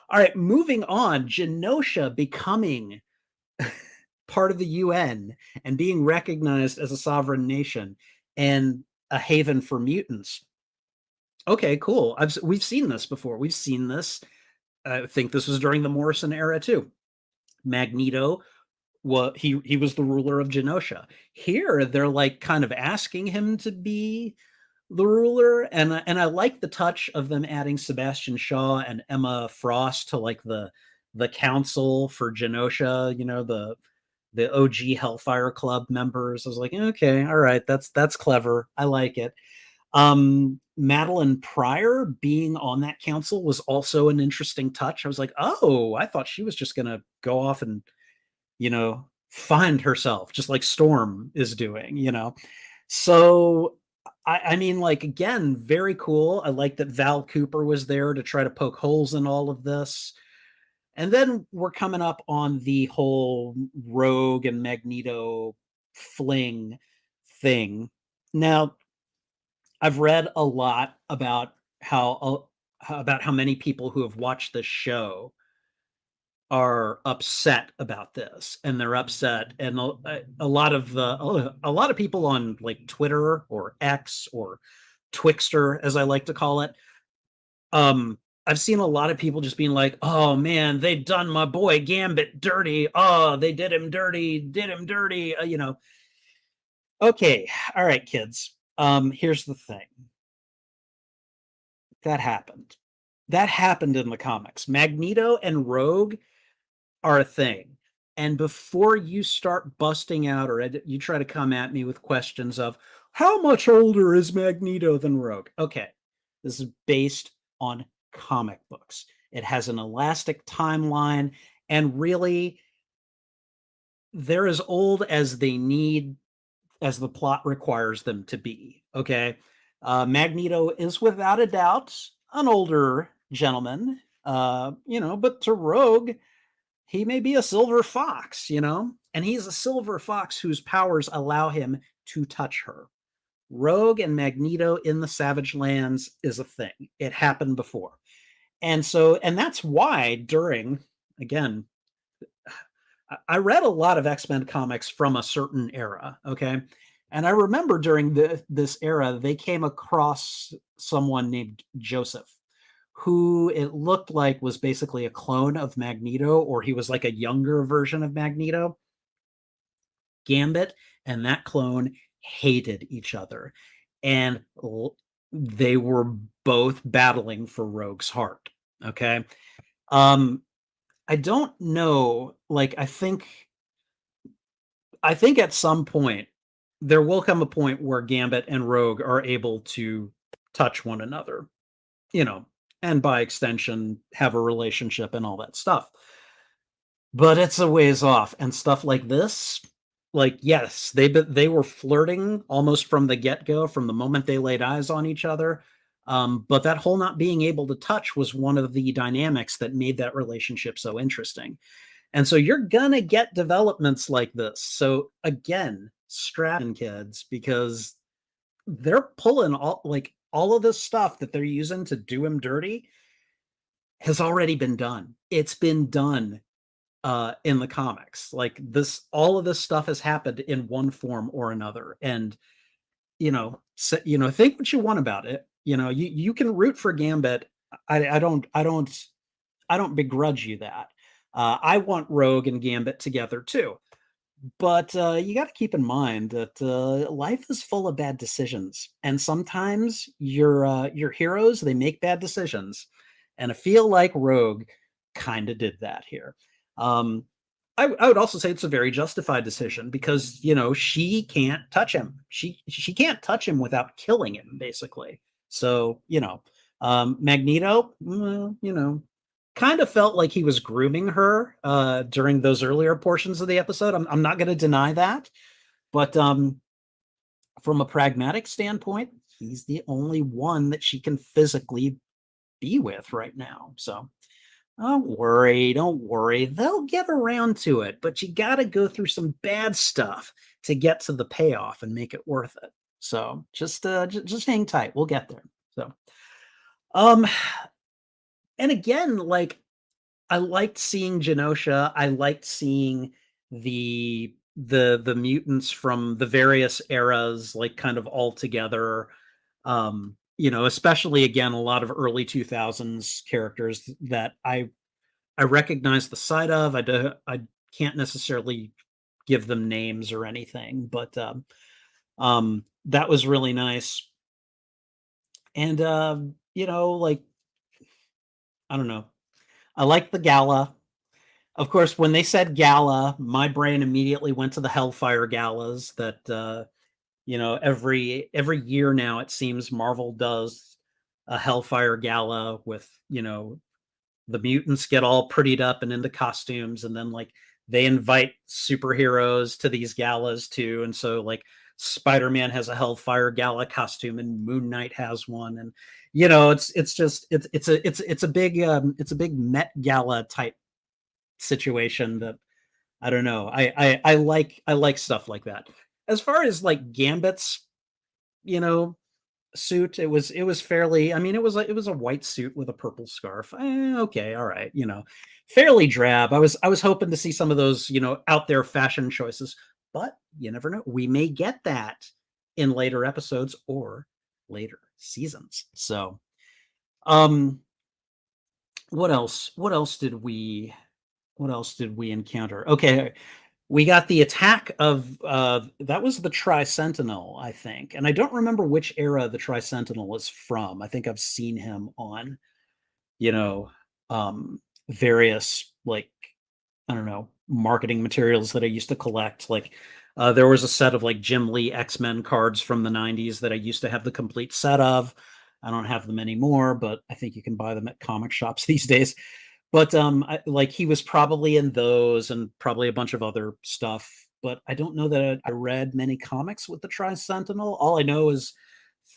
all right, moving on. Genosha becoming part of the UN and being recognized as a sovereign nation and a haven for mutants. Okay, cool. We've seen this before. We've seen this. I think this was during the Morrison era too. Magneto, he was the ruler of Genosha. Here, they're like kind of asking him to be the ruler, and I like the touch of them adding Sebastian Shaw and Emma Frost to like the council for Genosha. The OG Hellfire Club members. I was like, okay, all right, that's clever. I like it. Madeline Pryor being on that council was also an interesting touch. I was like, oh, I thought she was just gonna go off and, find herself, just like Storm is doing. So I mean, like, again, very cool. I like that Val Cooper was there to try to poke holes in all of this. And then we're coming up on the whole Rogue and Magneto fling thing. Now, I've read a lot about how many people who have watched this show are upset about this, and they're upset, and a lot of a lot of people on like Twitter or X or Twixter, as I like to call it, I've seen a lot of people just being like, "Oh man, they done my boy Gambit dirty. Oh, they did him dirty, did him dirty." You know, okay, all right, kids. Here's the thing. That happened. That happened in the comics. Magneto and Rogue are a thing. And before you start busting out or you try to come at me with questions of how much older is Magneto than Rogue? Okay, this is based on comic books. It has an elastic timeline, and really, they're as old as they need, as the plot requires them to be. Okay. Magneto is without a doubt an older gentleman, but to Rogue, he may be a silver fox, and he's a silver fox whose powers allow him to touch her. Rogue and Magneto in the Savage Lands is a thing. It happened before. And that's why again, I read a lot of X-Men comics from a certain era, okay? And I remember during this era, they came across someone named Joseph, who it looked like was basically a clone of Magneto, or he was like a younger version of Magneto. Gambit and that clone hated each other, and they were both battling for Rogue's heart. Okay. Um, I don't know. Like, I think at some point there will come a point where Gambit and Rogue are able to touch one another, you know, and by extension have a relationship and all that stuff. But it's a ways off, and stuff like this, like, yes, they were flirting almost from the get-go, from the moment they laid eyes on each other, but that whole not being able to touch was one of the dynamics that made that relationship so interesting. And so you're gonna get developments like this. So again, strap in, kids, because they're pulling all of this stuff that they're using to do him dirty has already been done. It's been done in the comics. Like, all of this stuff has happened in one form or another. And think what you want about it. You can root for Gambit. I don't begrudge you that. I want Rogue and Gambit together too. But you got to keep in mind that life is full of bad decisions, and sometimes your heroes, they make bad decisions, and I feel like Rogue kind of did that here. Um, I would also say it's a very justified decision because she can't touch him. She can't touch him without killing him, basically. So Magneto, well, kind of felt like he was grooming her during those earlier portions of the episode. I'm not going to deny that, but from a pragmatic standpoint, he's the only one that she can physically be with right now. So don't worry. They'll get around to it, but you got to go through some bad stuff to get to the payoff and make it worth it. So just hang tight. We'll get there. So, um, and again, like, I liked seeing Genosha. I liked seeing the mutants from the various eras, like, kind of all together. Especially again a lot of early 2000s characters that I recognize the side of. I can't necessarily give them names or anything, but that was really nice. And like, I don't know. I like the gala. Of course, when they said gala, my brain immediately went to the Hellfire galas that every year now it seems Marvel does a Hellfire gala with, the mutants get all prettied up and into costumes, and then like they invite superheroes to these galas too. And so like Spider-Man has a Hellfire Gala costume, and Moon Knight has one, and it's a big Met Gala type situation that I don't know. I like stuff like that. As far as like Gambit's, you know, suit, it was fairly. I mean, it was a white suit with a purple scarf. Okay, all right, fairly drab. I was hoping to see some of those, out there fashion choices, but you never know. We may get that in later episodes or later seasons. So, um, what else? What else did we encounter? Okay, we got the attack of that was the Tri-Sentinel, I think. And I don't remember which era the Tri-Sentinel was from. I think I've seen him on, you know, various like I don't know, marketing materials that I used to collect. Like there was a set of like Jim Lee X-Men cards from the 90s that I used to have the complete set of. I don't have them anymore, but I think you can buy them at comic shops these days. But like he was probably in those and probably a bunch of other stuff. But I don't know that I read many comics with the Tri-Sentinel. All I know is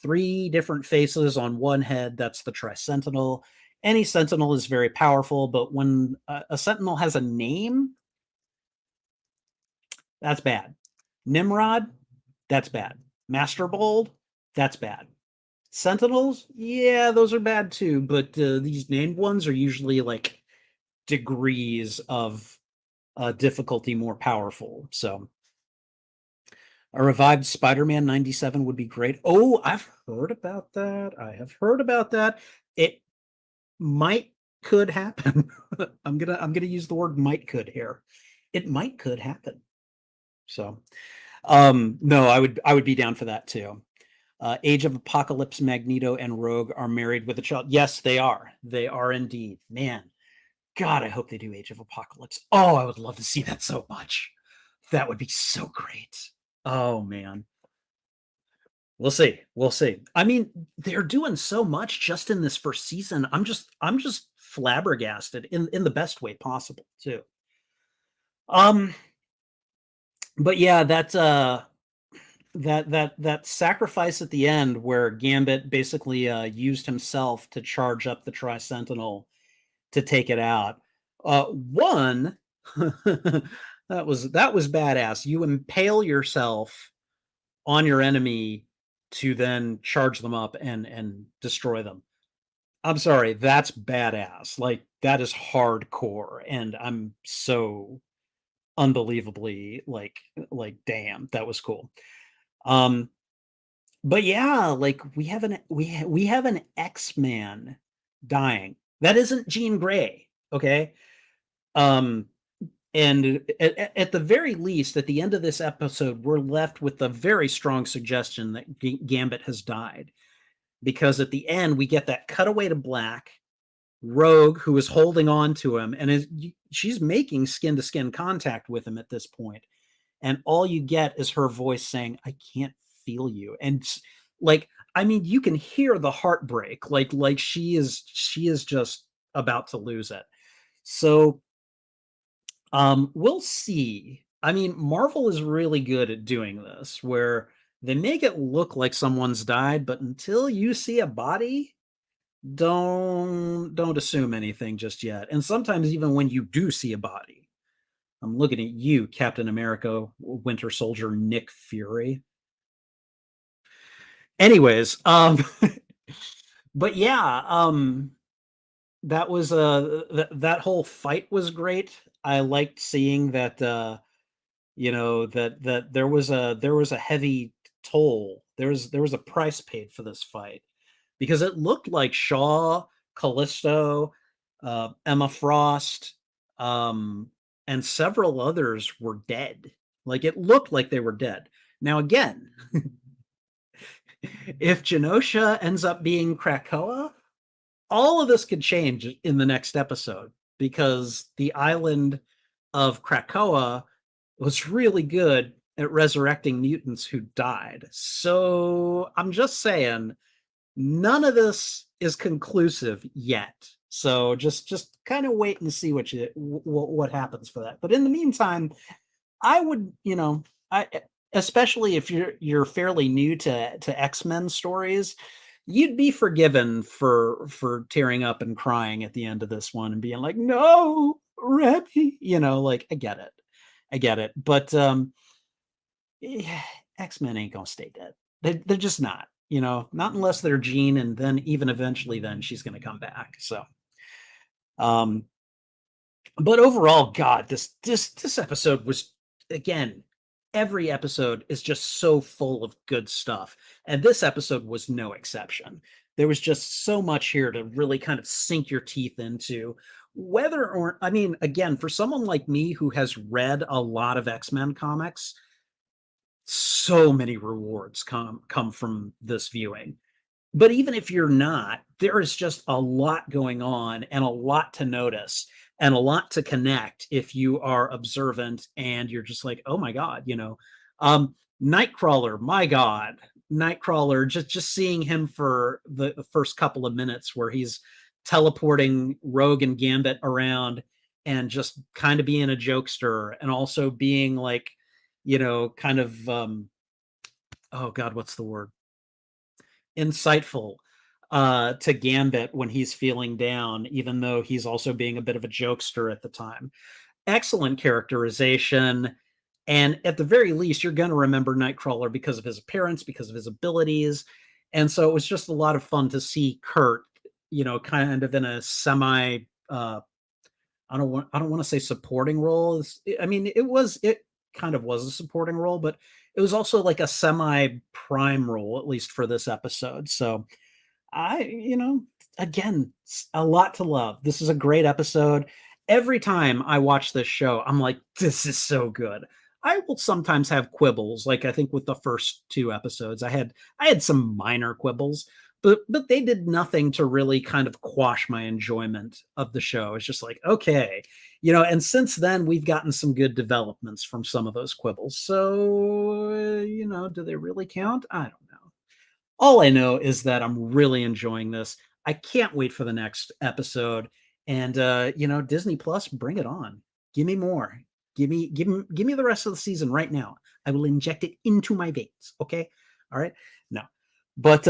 three different faces on one head. That's the Tri-Sentinel. Any Sentinel is very powerful, but when a Sentinel has a name, that's bad. Nimrod, that's bad. Master Bold, that's bad. Sentinels, yeah, those are bad too. But these named ones are usually like degrees of difficulty more powerful. So a revived Spider-Man 97 would be great. Oh, I've heard about that. I have heard about that. It might could happen. I'm gonna use the word might could here. It might could happen. So no, I would be down for that too. Age of Apocalypse, Magneto, and Rogue are married with a child. Yes, they are. They are indeed. Man, God, I hope they do Age of Apocalypse. Oh, I would love to see that so much. That would be so great. Oh man. We'll see. We'll see. I mean, they're doing so much just in this first season. I'm just flabbergasted in the best way possible, too. Um, but yeah, that sacrifice at the end where Gambit basically used himself to charge up the Tri-Sentinel to take it out. One that was badass. You impale yourself on your enemy to then charge them up and destroy them. I'm sorry, that's badass. Like that is hardcore, and I'm so unbelievably like damn, that was cool. Um, but yeah, like we have an X-Man dying. That isn't Jean Grey, okay? Um, and at the very least, at the end of this episode, we're left with a very strong suggestion that Gambit has died. Because at the end, we get that cutaway to black, Rogue, who is holding on to him, and she's making skin to skin contact with him at this point. And all you get is her voice saying, "I can't feel you." And like, I mean, you can hear the heartbreak. Like she is just about to lose it. So we'll see. I mean, Marvel is really good at doing this, where they make it look like someone's died, but until you see a body, don't assume anything just yet. And sometimes even when you do see a body, I'm looking at you, Captain America, Winter Soldier, Nick Fury. Anyways, but yeah, that was that whole fight was great. I liked seeing that that there was a heavy toll. There was a price paid for this fight because it looked like Shaw, Callisto, Emma Frost, and several others were dead. Like it looked like they were dead. Now again, if Genosha ends up being Krakoa, all of this could change in the next episode because the island of Krakoa was really good at resurrecting mutants who died. So I'm just saying, none of this is conclusive yet. So just kind of wait and see what happens for that. But in the meantime, I would, I especially if you're fairly new to X-Men stories, you'd be forgiven for tearing up and crying at the end of this one and being like, "No, Remy," like, I get it. I get it, but, yeah, X-Men ain't gonna stay dead. They're just not, not unless they're Jean, and then even eventually then she's gonna come back, so, um but overall, God, this episode was, again, every episode is just so full of good stuff, and this episode was no exception. There was just so much here to really kind of sink your teeth into. Whether or I mean, again, for someone like me who has read a lot of X-Men comics, so many rewards come from this viewing. But even if you're not, there is just a lot going on and a lot to notice and a lot to connect if you are observant and you're just like, "Oh my god." Nightcrawler, my god. Nightcrawler, just seeing him for the first couple of minutes where he's teleporting Rogue and Gambit around and just kind of being a jokester and also being like, kind of oh god, what's the word? Insightful to Gambit when he's feeling down, even though he's also being a bit of a jokester at the time. Excellent characterization. And at the very least, you're going to remember Nightcrawler because of his appearance, because of his abilities. And so it was just a lot of fun to see Kurt, kind of in a semi I don't want to say supporting role. I mean, it kind of was a supporting role, but it was also like a semi prime role, at least for this episode. So again, a lot to love. This is a great episode. Every time I watch this show, I'm like, this is so good. I will sometimes have quibbles, like I think with the first two episodes, I had some minor quibbles, but they did nothing to really kind of quash my enjoyment of the show. It's just like, okay, and since then we've gotten some good developments from some of those quibbles. So, do they really count? I don't know. All I know is that I'm really enjoying this. I can't wait for the next episode. And Disney Plus, bring it on. Give me more. Give me the rest of the season right now. I will inject it into my veins. Okay. All right. No. But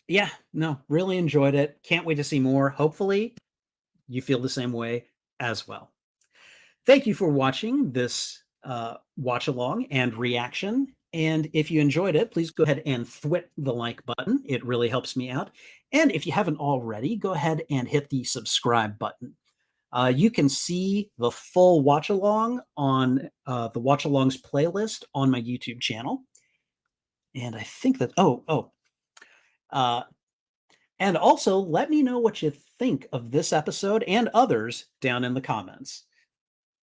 yeah, no, really enjoyed it. Can't wait to see more. Hopefully you feel the same way as well. Thank you for watching this watch along and reaction. And if you enjoyed it, please go ahead and thwit the like button. It really helps me out. And if you haven't already, go ahead and hit the subscribe button. You can see the full watch along on the watch alongs playlist on my YouTube channel. And I think that, uh, and also let me know what you think of this episode and others down in the comments.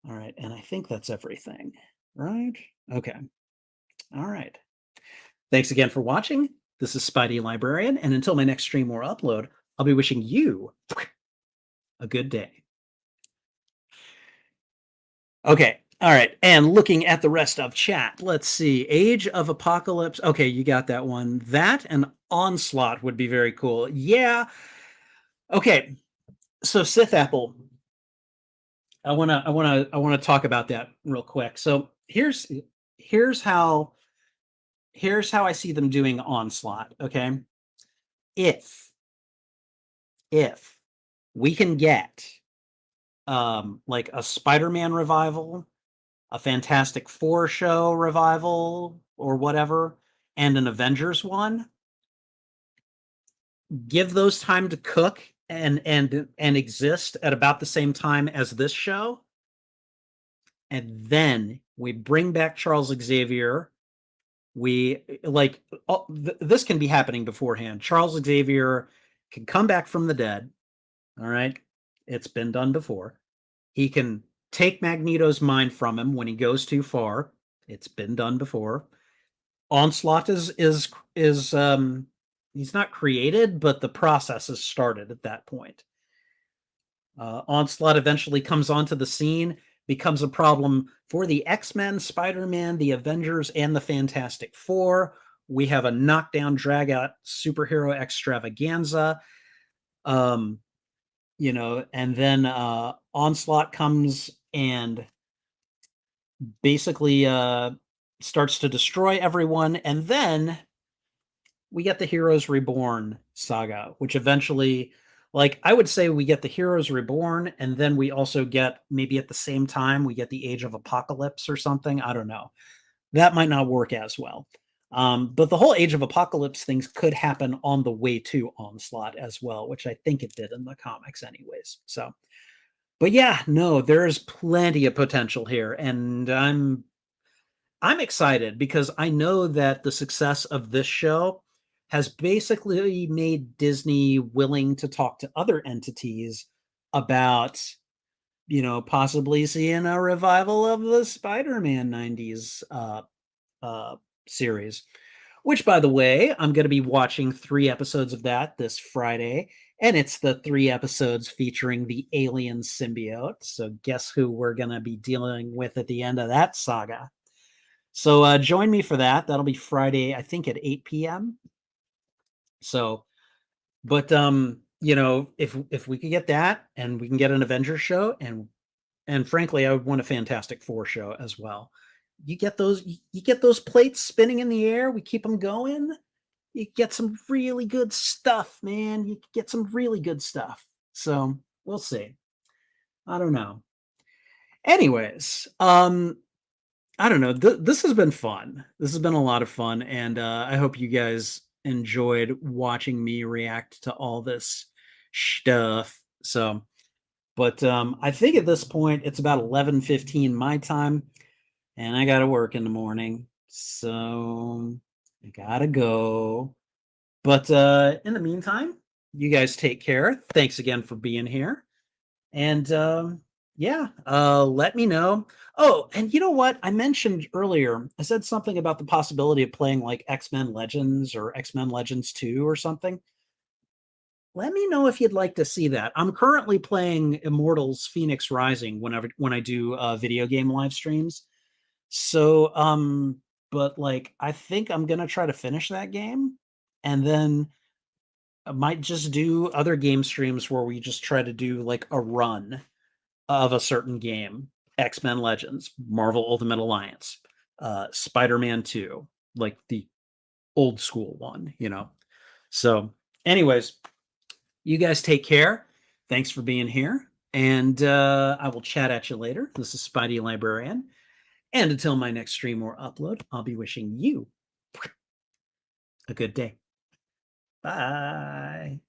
All right, and I think that's everything, right? Okay. All right. Thanks again for watching. This is Spidey Librarian, and until my next stream or upload, I'll be wishing you a good day. Okay. All right. And looking at the rest of chat, let's see. Age of Apocalypse. Okay, you got that one. That and Onslaught would be very cool. Yeah. Okay. So Sith Apple, I wanna talk about that real quick. So here's how here's how I see them doing Onslaught. Okay, if if we can get like a Spider-Man revival, a Fantastic Four show revival, or whatever, and an Avengers one, give those time to cook and exist at about the same time as this show, and then we bring back Charles Xavier. We like this can be happening beforehand. Charles Xavier can come back from the dead. All right, it's been done before. He can take Magneto's mind from him when he goes too far. It's been done before. Onslaught is he's not created, but the process has started at that point. Onslaught eventually comes onto the scene, becomes a problem for the X-Men, Spider-Man, the Avengers, and the Fantastic Four. We have a knockdown, drag-out superhero extravaganza. And then Onslaught comes and basically starts to destroy everyone, and then we get the Heroes Reborn saga, which eventually, like, I would say we get the Heroes Reborn, and then we also get, maybe at the same time, we get the Age of Apocalypse or something. I don't know. That might not work as well. But the whole Age of Apocalypse things could happen on the way to Onslaught as well, which I think it did in the comics, anyways. So, but yeah, no, there's plenty of potential here, and I'm excited because I know that the success of this show has basically made Disney willing to talk to other entities about, possibly seeing a revival of the Spider-Man 90s uh, series. Which, by the way, I'm going to be watching 3 episodes of that this Friday, and it's the 3 episodes featuring the alien symbiote. So, guess who we're going to be dealing with at the end of that saga? So join me for that. That'll be Friday, I think at 8 p.m. So, but if we could get that and we can get an Avengers show, and frankly, I would want a Fantastic Four show as well. You get those plates spinning in the air, we keep them going. You get some really good stuff, man. You get some really good stuff. So, we'll see. I don't know. Anyways, I don't know. This has been fun. This has been a lot of fun, and I hope you guys enjoyed watching me react to all this stuff. So, but I think at this point it's about 11:15 my time, and I got to work in the morning, so I gotta go. But in the meantime, you guys take care. Thanks again for being here. And yeah, let me know. Oh, and you know what? I mentioned earlier, I said something about the possibility of playing like X-Men Legends or X-Men Legends 2 or something. Let me know if you'd like to see that. I'm currently playing Immortals Phoenix Rising when I do video game live streams. So but like I think I'm gonna try to finish that game, and then I might just do other game streams where we just try to do like a run of a certain game. X-Men Legends, Marvel Ultimate Alliance, Spider-Man 2, like the old school one. So, anyways, you guys take care. Thanks for being here. And I will chat at you later. This is Spidey Librarian. And until my next stream or upload, I'll be wishing you a good day. Bye.